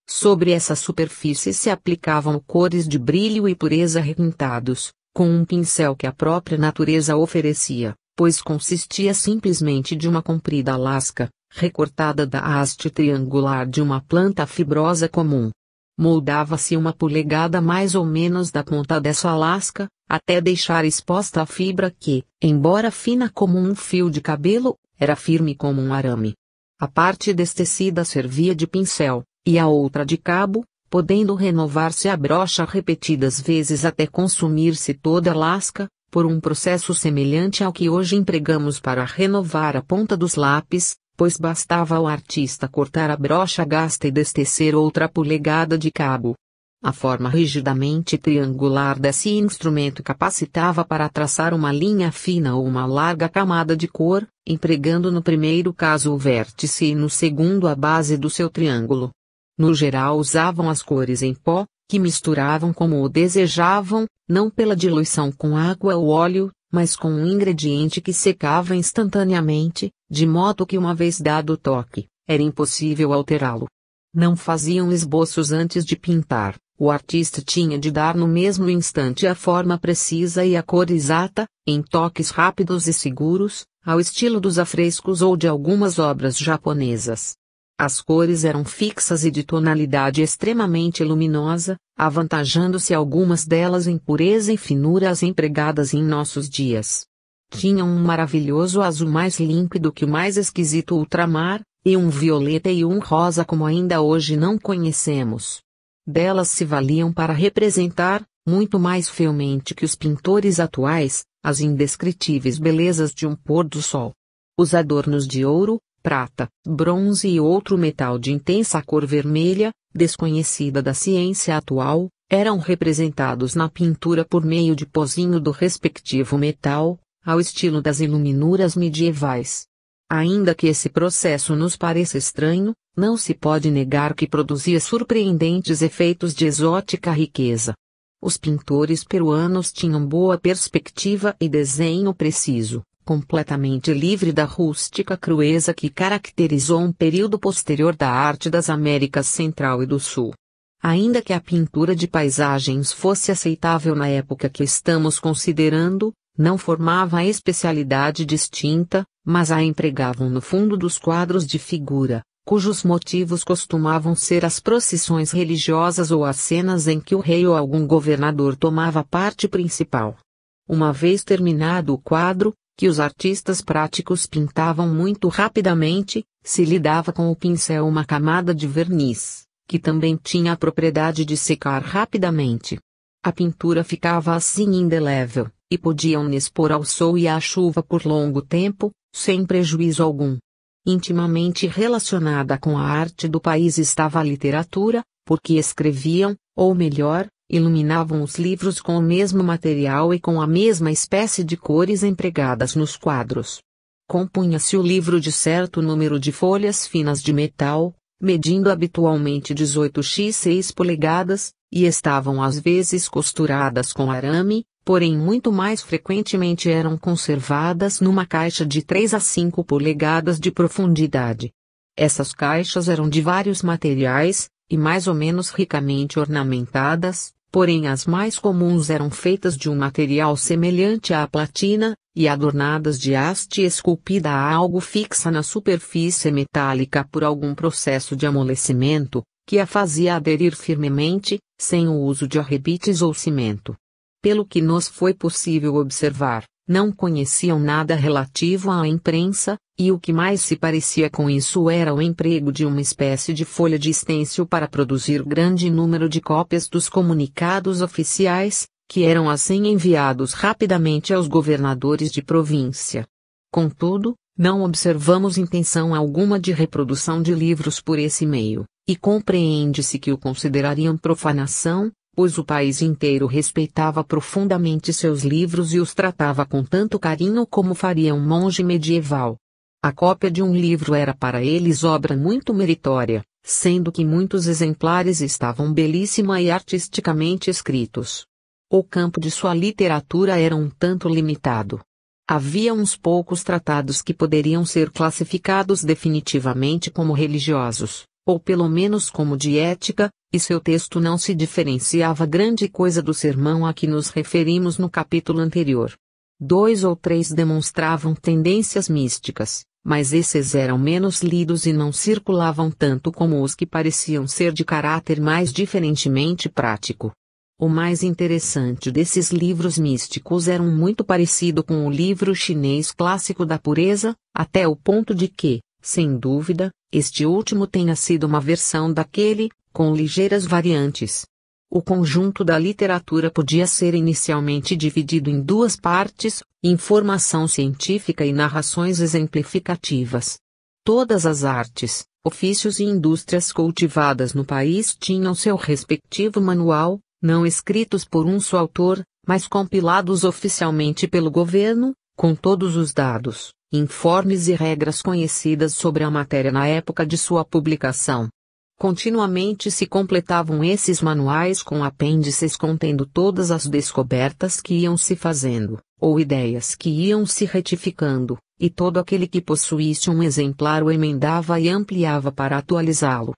Sobre essa superfície se aplicavam cores de brilho e pureza requintados, com um pincel que a própria natureza oferecia, pois consistia simplesmente de uma comprida lasca, recortada da haste triangular de uma planta fibrosa comum. Moldava-se uma polegada mais ou menos da ponta dessa lasca, até deixar exposta a fibra que, embora fina como um fio de cabelo, era firme como um arame. A parte destecida servia de pincel, e a outra de cabo, podendo renovar-se a brocha repetidas vezes até consumir-se toda a lasca, por um processo semelhante ao que hoje empregamos para renovar a ponta dos lápis, pois bastava ao artista cortar a brocha gasta e destecer outra polegada de cabo. A forma rigidamente triangular desse instrumento capacitava para traçar uma linha fina ou uma larga camada de cor, empregando no primeiro caso o vértice e no segundo a base do seu triângulo. No geral usavam as cores em pó, que misturavam como o desejavam, não pela diluição com água ou óleo, mas com um ingrediente que secava instantaneamente, de modo que uma vez dado o toque, era impossível alterá-lo. Não faziam esboços antes de pintar, O artista tinha de dar no mesmo instante a forma precisa e a cor exata, em toques rápidos e seguros, ao estilo dos afrescos ou de algumas obras japonesas. As cores eram fixas e de tonalidade extremamente luminosa, avantajando-se algumas delas em pureza e finura as empregadas em nossos dias. Tinham um maravilhoso azul mais límpido que o mais esquisito ultramar, e um violeta e um rosa como ainda hoje não conhecemos. Delas se valiam para representar, muito mais fielmente que os pintores atuais, as indescritíveis belezas de um pôr do sol. Os adornos de ouro, prata, bronze e outro metal de intensa cor vermelha, desconhecida da ciência atual, eram representados na pintura por meio de pozinho do respectivo metal, ao estilo das iluminuras medievais. Ainda que esse processo nos pareça estranho, não se pode negar que produzia surpreendentes efeitos de exótica riqueza. Os pintores peruanos tinham boa perspectiva e desenho preciso, completamente livre da rústica crueza que caracterizou um período posterior da arte das Américas Central e do Sul. Ainda que a pintura de paisagens fosse aceitável na época que estamos considerando, não formava a especialidade distinta, mas a empregavam no fundo dos quadros de figura, cujos motivos costumavam ser as procissões religiosas ou as cenas em que o rei ou algum governador tomava parte principal. Uma vez terminado o quadro, que os artistas práticos pintavam muito rapidamente, se lhe dava com o pincel uma camada de verniz, que também tinha a propriedade de secar rapidamente. A pintura ficava assim indelével, e podiam expor ao sol e à chuva por longo tempo, sem prejuízo algum. Intimamente relacionada com a arte do país estava a literatura, porque escreviam, ou melhor, iluminavam os livros com o mesmo material e com a mesma espécie de cores empregadas nos quadros. Compunha-se o livro de certo número de folhas finas de metal, medindo habitualmente 18x 6 polegadas, e estavam às vezes costuradas com arame, porém muito mais frequentemente eram conservadas numa caixa de 3 a 5 polegadas de profundidade. Essas caixas eram de vários materiais, e mais ou menos ricamente ornamentadas, porém as mais comuns eram feitas de um material semelhante à platina, e adornadas de haste esculpida a algo fixa na superfície metálica por algum processo de amolecimento, que a fazia aderir firmemente, sem o uso de arrebites ou cimento. Pelo que nos foi possível observar, não conheciam nada relativo à imprensa, e o que mais se parecia com isso era o emprego de uma espécie de folha de estêncil para produzir grande número de cópias dos comunicados oficiais, que eram assim enviados rapidamente aos governadores de província. Contudo, não observamos intenção alguma de reprodução de livros por esse meio, e compreende-se que o considerariam profanação, pois o país inteiro respeitava profundamente seus livros e os tratava com tanto carinho como faria um monge medieval. A cópia de um livro era para eles obra muito meritória, sendo que muitos exemplares estavam belíssima e artisticamente escritos. O campo de sua literatura era um tanto limitado. Havia uns poucos tratados que poderiam ser classificados definitivamente como religiosos, ou pelo menos como de ética, e seu texto não se diferenciava grande coisa do sermão a que nos referimos no capítulo anterior. 2 ou 3 demonstravam tendências místicas, mas esses eram menos lidos e não circulavam tanto como os que pareciam ser de caráter mais diferentemente prático. O mais interessante desses livros místicos era um muito parecido com o livro chinês clássico da pureza, até o ponto de que, sem dúvida, este último tenha sido uma versão daquele, com ligeiras variantes. O conjunto da literatura podia ser inicialmente dividido em 2 partes, informação científica e narrações exemplificativas. Todas as artes, ofícios e indústrias cultivadas no país tinham seu respectivo manual, não escritos por um só autor, mas compilados oficialmente pelo governo, com todos os dados, informes e regras conhecidas sobre a matéria na época de sua publicação. Continuamente se completavam esses manuais com apêndices contendo todas as descobertas que iam se fazendo, ou ideias que iam se retificando, e todo aquele que possuísse um exemplar o emendava e ampliava para atualizá-lo.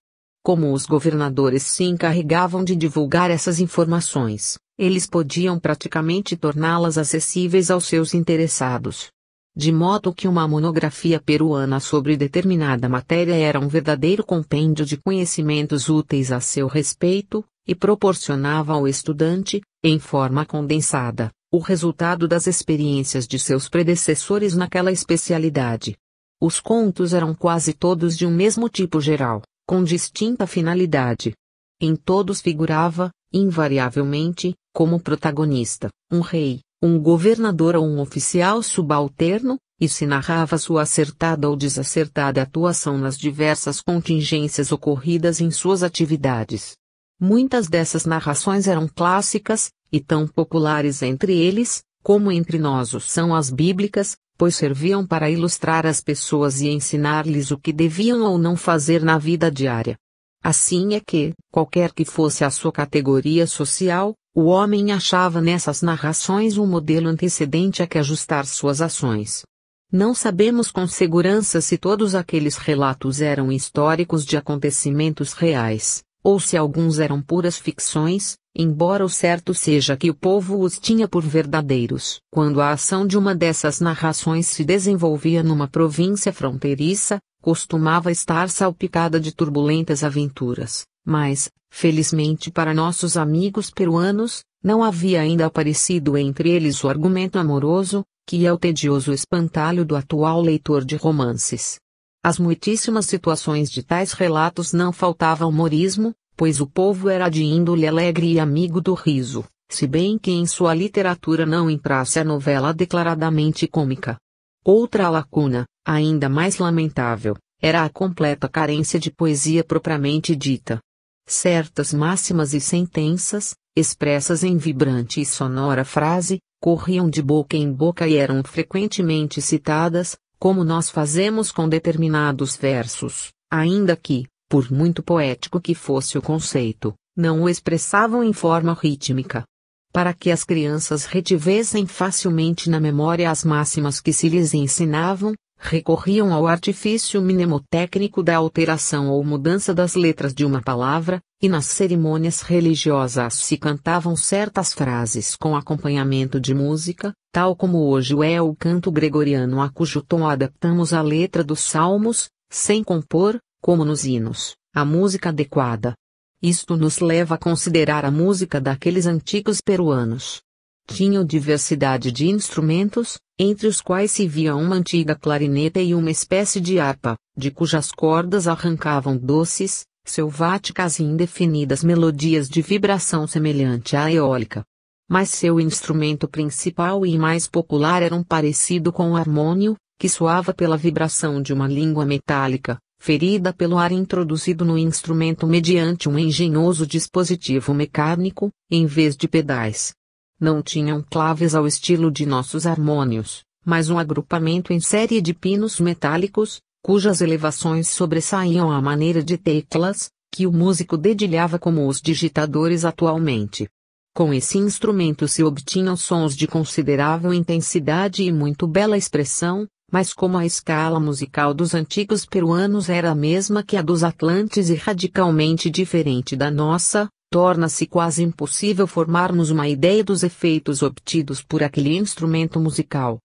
Como os governadores se encarregavam de divulgar essas informações, eles podiam praticamente torná-las acessíveis aos seus interessados. De modo que uma monografia peruana sobre determinada matéria era um verdadeiro compêndio de conhecimentos úteis a seu respeito, e proporcionava ao estudante, em forma condensada, o resultado das experiências de seus predecessores naquela especialidade. Os contos eram quase todos de um mesmo tipo geral, com distinta finalidade. Em todos figurava, invariavelmente, como protagonista, um rei, um governador ou um oficial subalterno, e se narrava sua acertada ou desacertada atuação nas diversas contingências ocorridas em suas atividades. Muitas dessas narrações eram clássicas, e tão populares entre eles, como entre nós o são as bíblicas, pois serviam para ilustrar as pessoas e ensinar-lhes o que deviam ou não fazer na vida diária. Assim é que, qualquer que fosse a sua categoria social, o homem achava nessas narrações um modelo antecedente a que ajustar suas ações. Não sabemos com segurança se todos aqueles relatos eram históricos de acontecimentos reais, ou se alguns eram puras ficções, embora o certo seja que o povo os tinha por verdadeiros. Quando a ação de uma dessas narrações se desenvolvia numa província fronteiriça, costumava estar salpicada de turbulentas aventuras, mas, felizmente para nossos amigos peruanos, não havia ainda aparecido entre eles o argumento amoroso, que é o tedioso espantalho do atual leitor de romances. As muitíssimas situações de tais relatos não faltava humorismo, pois o povo era de índole alegre e amigo do riso, se bem que em sua literatura não entrasse a novela declaradamente cômica. Outra lacuna, ainda mais lamentável, era a completa carência de poesia propriamente dita. Certas máximas e sentenças, expressas em vibrante e sonora frase, corriam de boca em boca e eram frequentemente citadas, como nós fazemos com determinados versos, ainda que, por muito poético que fosse o conceito, não o expressavam em forma rítmica. Para que as crianças retivessem facilmente na memória as máximas que se lhes ensinavam, recorriam ao artifício mnemotécnico da alteração ou mudança das letras de uma palavra, e nas cerimônias religiosas se cantavam certas frases com acompanhamento de música, tal como hoje é o canto gregoriano a cujo tom adaptamos a letra dos salmos, sem compor, como nos hinos, a música adequada. Isto nos leva a considerar a música daqueles antigos peruanos. Tinham diversidade de instrumentos, entre os quais se via uma antiga clarineta e uma espécie de harpa, de cujas cordas arrancavam doces, selváticas e indefinidas melodias de vibração semelhante à eólica. Mas seu instrumento principal e mais popular era um parecido com o harmônio, que soava pela vibração de uma língua metálica, ferida pelo ar introduzido no instrumento mediante um engenhoso dispositivo mecânico, em vez de pedais. Não tinham claves ao estilo de nossos harmônios, mas um agrupamento em série de pinos metálicos, cujas elevações sobressaíam à maneira de teclas, que o músico dedilhava como os digitadores atualmente. Com esse instrumento se obtinham sons de considerável intensidade e muito bela expressão, mas como a escala musical dos antigos peruanos era a mesma que a dos atlantes e radicalmente diferente da nossa, torna-se quase impossível formarmos uma ideia dos efeitos obtidos por aquele instrumento musical.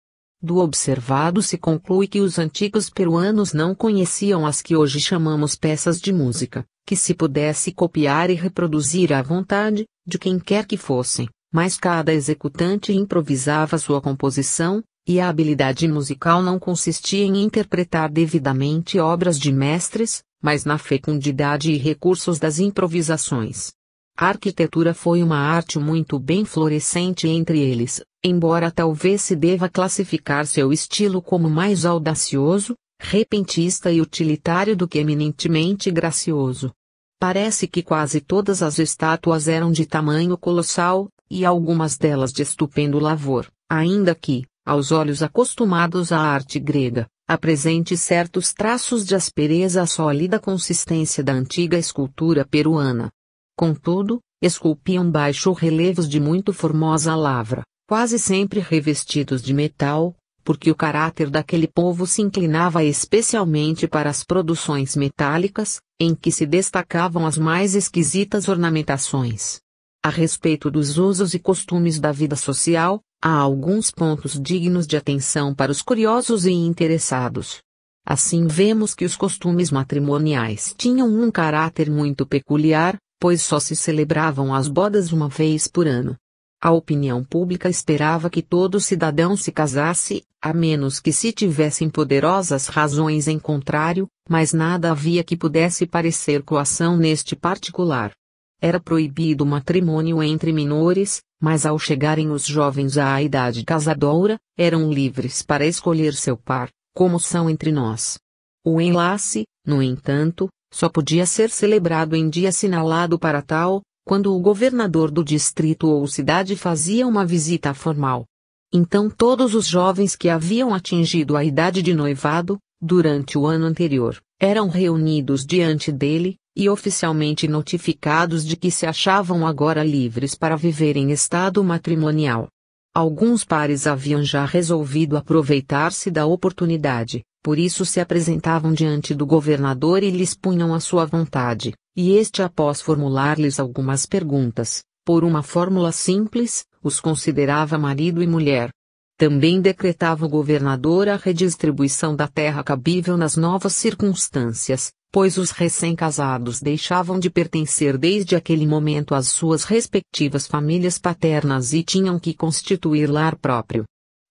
Do observado se conclui que os antigos peruanos não conheciam as que hoje chamamos peças de música, que se pudesse copiar e reproduzir à vontade, de quem quer que fossem, mas cada executante improvisava sua composição, e a habilidade musical não consistia em interpretar devidamente obras de mestres, mas na fecundidade e recursos das improvisações. A arquitetura foi uma arte muito bem florescente entre eles, embora talvez se deva classificar seu estilo como mais audacioso, repentista e utilitário do que eminentemente gracioso. Parece que quase todas as estátuas eram de tamanho colossal, e algumas delas de estupendo lavor, ainda que, aos olhos acostumados à arte grega, apresente certos traços de aspereza à sólida consistência da antiga escultura peruana. Contudo, esculpiam baixo relevos de muito formosa lavra, quase sempre revestidos de metal, porque o caráter daquele povo se inclinava especialmente para as produções metálicas, em que se destacavam as mais esquisitas ornamentações. A respeito dos usos e costumes da vida social, há alguns pontos dignos de atenção para os curiosos e interessados. Assim vemos que os costumes matrimoniais tinham um caráter muito peculiar, pois só se celebravam as bodas uma vez por ano. A opinião pública esperava que todo cidadão se casasse, a menos que se tivessem poderosas razões em contrário, mas nada havia que pudesse parecer coação neste particular. Era proibido o matrimônio entre menores, mas ao chegarem os jovens à idade casadoura, eram livres para escolher seu par, como são entre nós. O enlace, no entanto, só podia ser celebrado em dia assinalado para tal, quando o governador do distrito ou cidade fazia uma visita formal. Então todos os jovens que haviam atingido a idade de noivado, durante o ano anterior, eram reunidos diante dele, e oficialmente notificados de que se achavam agora livres para viver em estado matrimonial. Alguns pares haviam já resolvido aproveitar-se da oportunidade, por isso se apresentavam diante do governador e lhes punham a sua vontade, e este, após formular-lhes algumas perguntas, por uma fórmula simples, os considerava marido e mulher. Também decretava o governador a redistribuição da terra cabível nas novas circunstâncias, pois os recém-casados deixavam de pertencer desde aquele momento às suas respectivas famílias paternas e tinham que constituir lar próprio.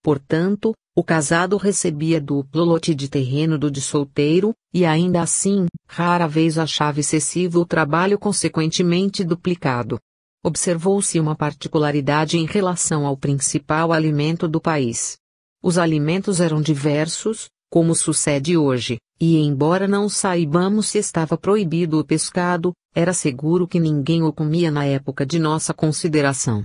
Portanto, o casado recebia duplo lote de terreno do de solteiro, e ainda assim, rara vez achava excessivo o trabalho consequentemente duplicado. Observou-se uma particularidade em relação ao principal alimento do país. Os alimentos eram diversos, como sucede hoje, e embora não saibamos se estava proibido o pescado, era seguro que ninguém o comia na época de nossa consideração.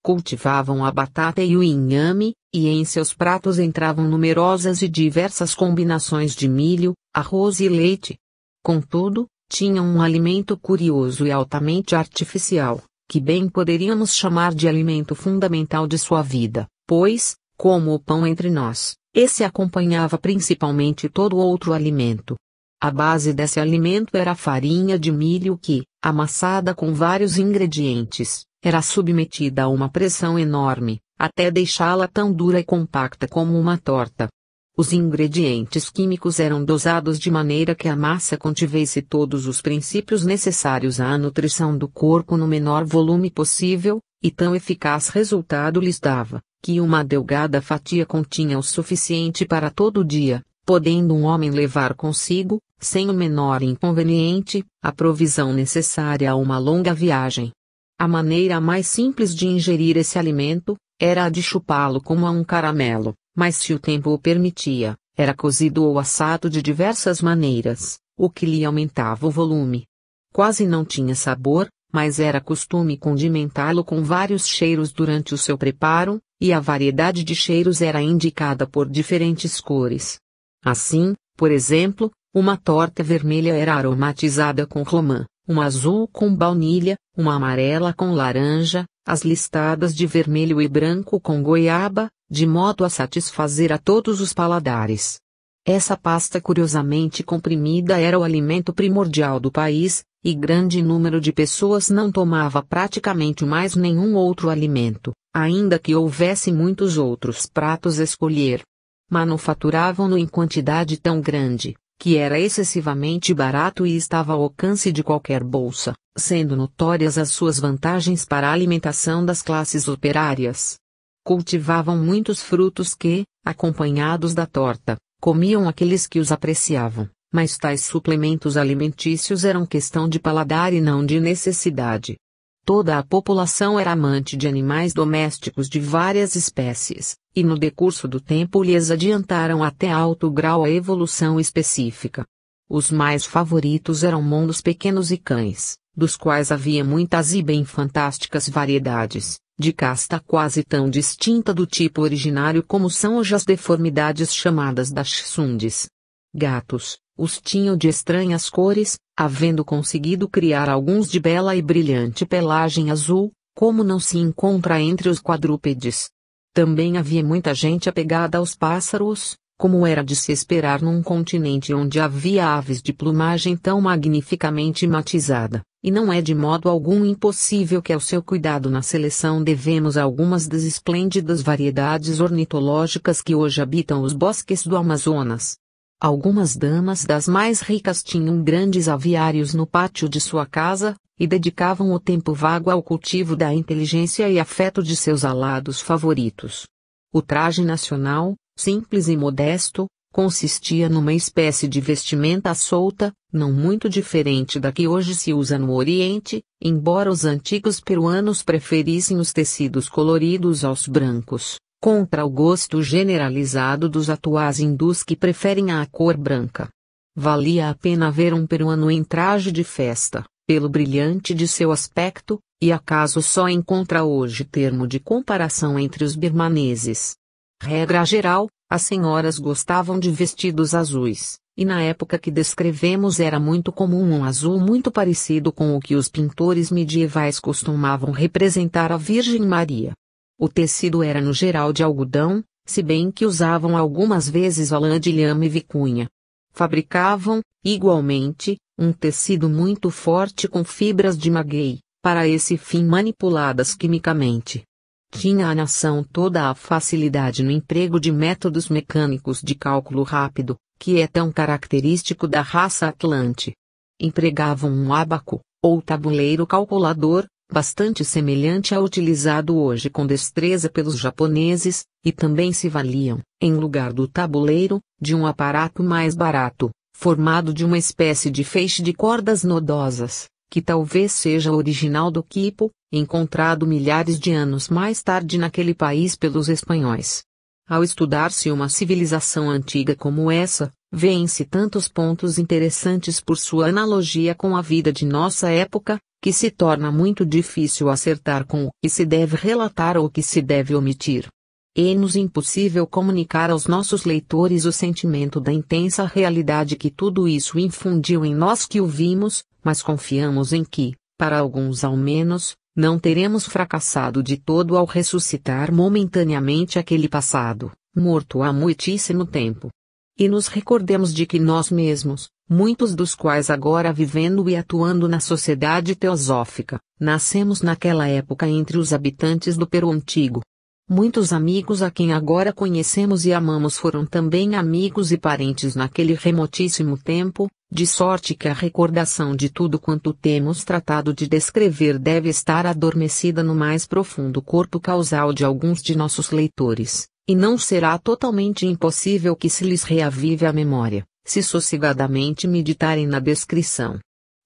Cultivavam a batata e o inhame, e em seus pratos entravam numerosas e diversas combinações de milho, arroz e leite. Contudo, tinham um alimento curioso e altamente artificial, que bem poderíamos chamar de alimento fundamental de sua vida, pois, como o pão entre nós, esse acompanhava principalmente todo outro alimento. A base desse alimento era a farinha de milho que, amassada com vários ingredientes, era submetida a uma pressão enorme, até deixá-la tão dura e compacta como uma torta. Os ingredientes químicos eram dosados de maneira que a massa contivesse todos os princípios necessários à nutrição do corpo no menor volume possível, e tão eficaz resultado lhes dava, que uma delgada fatia continha o suficiente para todo o dia, podendo um homem levar consigo, sem o menor inconveniente, a provisão necessária a uma longa viagem. A maneira mais simples de ingerir esse alimento, era a de chupá-lo como a um caramelo, mas se o tempo o permitia, era cozido ou assado de diversas maneiras, o que lhe aumentava o volume. Quase não tinha sabor, mas era costume condimentá-lo com vários cheiros durante o seu preparo, e a variedade de cheiros era indicada por diferentes cores. Assim, por exemplo, uma torta vermelha era aromatizada com romã, uma azul com baunilha, uma amarela com laranja, as listadas de vermelho e branco com goiaba, de modo a satisfazer a todos os paladares. Essa pasta curiosamente comprimida era o alimento primordial do país, e grande número de pessoas não tomava praticamente mais nenhum outro alimento, ainda que houvesse muitos outros pratos a escolher. Manufaturavam-no em quantidade tão grande, que era excessivamente barato e estava ao alcance de qualquer bolsa, sendo notórias as suas vantagens para a alimentação das classes operárias. Cultivavam muitos frutos que, acompanhados da torta, comiam aqueles que os apreciavam, mas tais suplementos alimentícios eram questão de paladar e não de necessidade. Toda a população era amante de animais domésticos de várias espécies, e no decurso do tempo lhes adiantaram até alto grau a evolução específica. Os mais favoritos eram mundos pequenos e cães, dos quais havia muitas e bem fantásticas variedades, de casta quase tão distinta do tipo originário como são hoje as deformidades chamadas dachshunds. Gatos, os tinham de estranhas cores, havendo conseguido criar alguns de bela e brilhante pelagem azul, como não se encontra entre os quadrúpedes. Também havia muita gente apegada aos pássaros, como era de se esperar num continente onde havia aves de plumagem tão magnificamente matizada, e não é de modo algum impossível que ao seu cuidado na seleção devemos algumas das esplêndidas variedades ornitológicas que hoje habitam os bosques do Amazonas. Algumas damas das mais ricas tinham grandes aviários no pátio de sua casa, e dedicavam o tempo vago ao cultivo da inteligência e afeto de seus alados favoritos. O traje nacional, simples e modesto, consistia numa espécie de vestimenta solta, não muito diferente da que hoje se usa no Oriente, embora os antigos peruanos preferissem os tecidos coloridos aos brancos, contra o gosto generalizado dos atuais hindus que preferem a cor branca. Valia a pena ver um peruano em traje de festa, pelo brilhante de seu aspecto, e acaso só encontra hoje termo de comparação entre os birmaneses. Regra geral, as senhoras gostavam de vestidos azuis, e na época que descrevemos era muito comum um azul muito parecido com o que os pintores medievais costumavam representar a Virgem Maria. O tecido era no geral de algodão, se bem que usavam algumas vezes a lã de lhama e vicunha. Fabricavam, igualmente, um tecido muito forte com fibras de maguey, para esse fim manipuladas quimicamente. Tinha a nação toda a facilidade no emprego de métodos mecânicos de cálculo rápido, que é tão característico da raça atlante. Empregavam um ábaco, ou tabuleiro calculador, bastante semelhante ao utilizado hoje com destreza pelos japoneses, e também se valiam, em lugar do tabuleiro, de um aparato mais barato, formado de uma espécie de feixe de cordas nodosas, que talvez seja original do quipo, encontrado milhares de anos mais tarde naquele país pelos espanhóis. Ao estudar-se uma civilização antiga como essa, vêem-se tantos pontos interessantes por sua analogia com a vida de nossa época, que se torna muito difícil acertar com o que se deve relatar ou o que se deve omitir. É-nos impossível comunicar aos nossos leitores o sentimento da intensa realidade que tudo isso infundiu em nós que o vimos, mas confiamos em que, para alguns ao menos, não teremos fracassado de todo ao ressuscitar momentaneamente aquele passado, morto há muitíssimo tempo. E nos recordemos de que nós mesmos, muitos dos quais agora vivendo e atuando na sociedade teosófica, nascemos naquela época entre os habitantes do Peru antigo. Muitos amigos a quem agora conhecemos e amamos foram também amigos e parentes naquele remotíssimo tempo, de sorte que a recordação de tudo quanto temos tratado de descrever deve estar adormecida no mais profundo corpo causal de alguns de nossos leitores, e não será totalmente impossível que se lhes reavive a memória, se sossegadamente meditarem na descrição.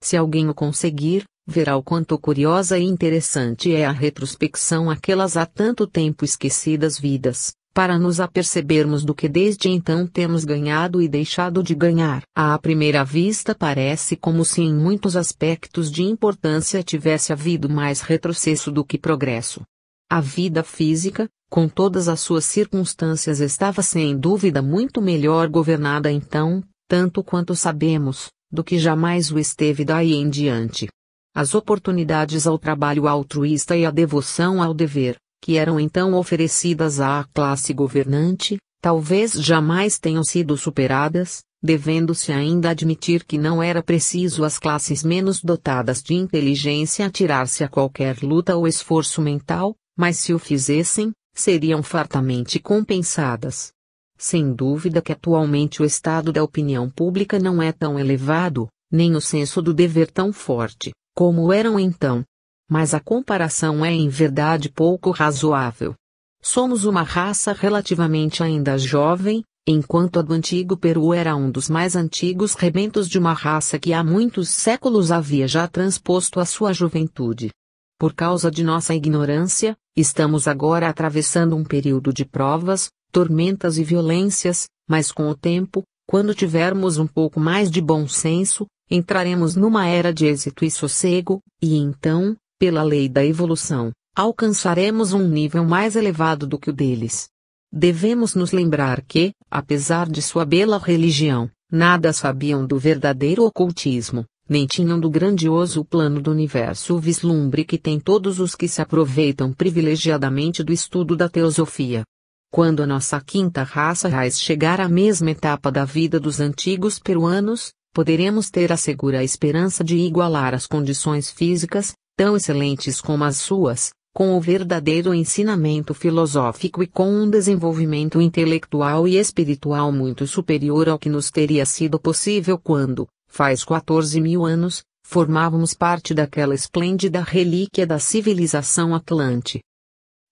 Se alguém o conseguir, verá o quanto curiosa e interessante é a retrospecção àquelas há tanto tempo esquecidas vidas, para nos apercebermos do que desde então temos ganhado e deixado de ganhar. À primeira vista parece como se em muitos aspectos de importância tivesse havido mais retrocesso do que progresso. A vida física, com todas as suas circunstâncias, estava sem dúvida muito melhor governada então, tanto quanto sabemos, do que jamais o esteve daí em diante. As oportunidades ao trabalho altruísta e a devoção ao dever, que eram então oferecidas à classe governante, talvez jamais tenham sido superadas, devendo-se ainda admitir que não era preciso às classes menos dotadas de inteligência atirar-se a qualquer luta ou esforço mental, mas se o fizessem, seriam fartamente compensadas. Sem dúvida que atualmente o estado da opinião pública não é tão elevado, nem o senso do dever tão forte, como eram então. Mas a comparação é em verdade pouco razoável. Somos uma raça relativamente ainda jovem, enquanto a do antigo Peru era um dos mais antigos rebentos de uma raça que há muitos séculos havia já transposto a sua juventude. Por causa de nossa ignorância, estamos agora atravessando um período de provas, tormentas e violências, mas com o tempo, quando tivermos um pouco mais de bom senso, entraremos numa era de êxito e sossego, e então, pela lei da evolução, alcançaremos um nível mais elevado do que o deles. Devemos nos lembrar que, apesar de sua bela religião, nada sabiam do verdadeiro ocultismo, nem tinham do grandioso plano do universo o vislumbre que tem todos os que se aproveitam privilegiadamente do estudo da teosofia. Quando a nossa quinta raça raiz chegar à mesma etapa da vida dos antigos peruanos, poderemos ter a segura esperança de igualar as condições físicas, tão excelentes como as suas, com o verdadeiro ensinamento filosófico e com um desenvolvimento intelectual e espiritual muito superior ao que nos teria sido possível quando, faz 14.000 anos, formávamos parte daquela esplêndida relíquia da civilização Atlante.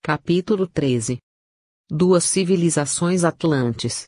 Capítulo 13. Duas civilizações atlantes.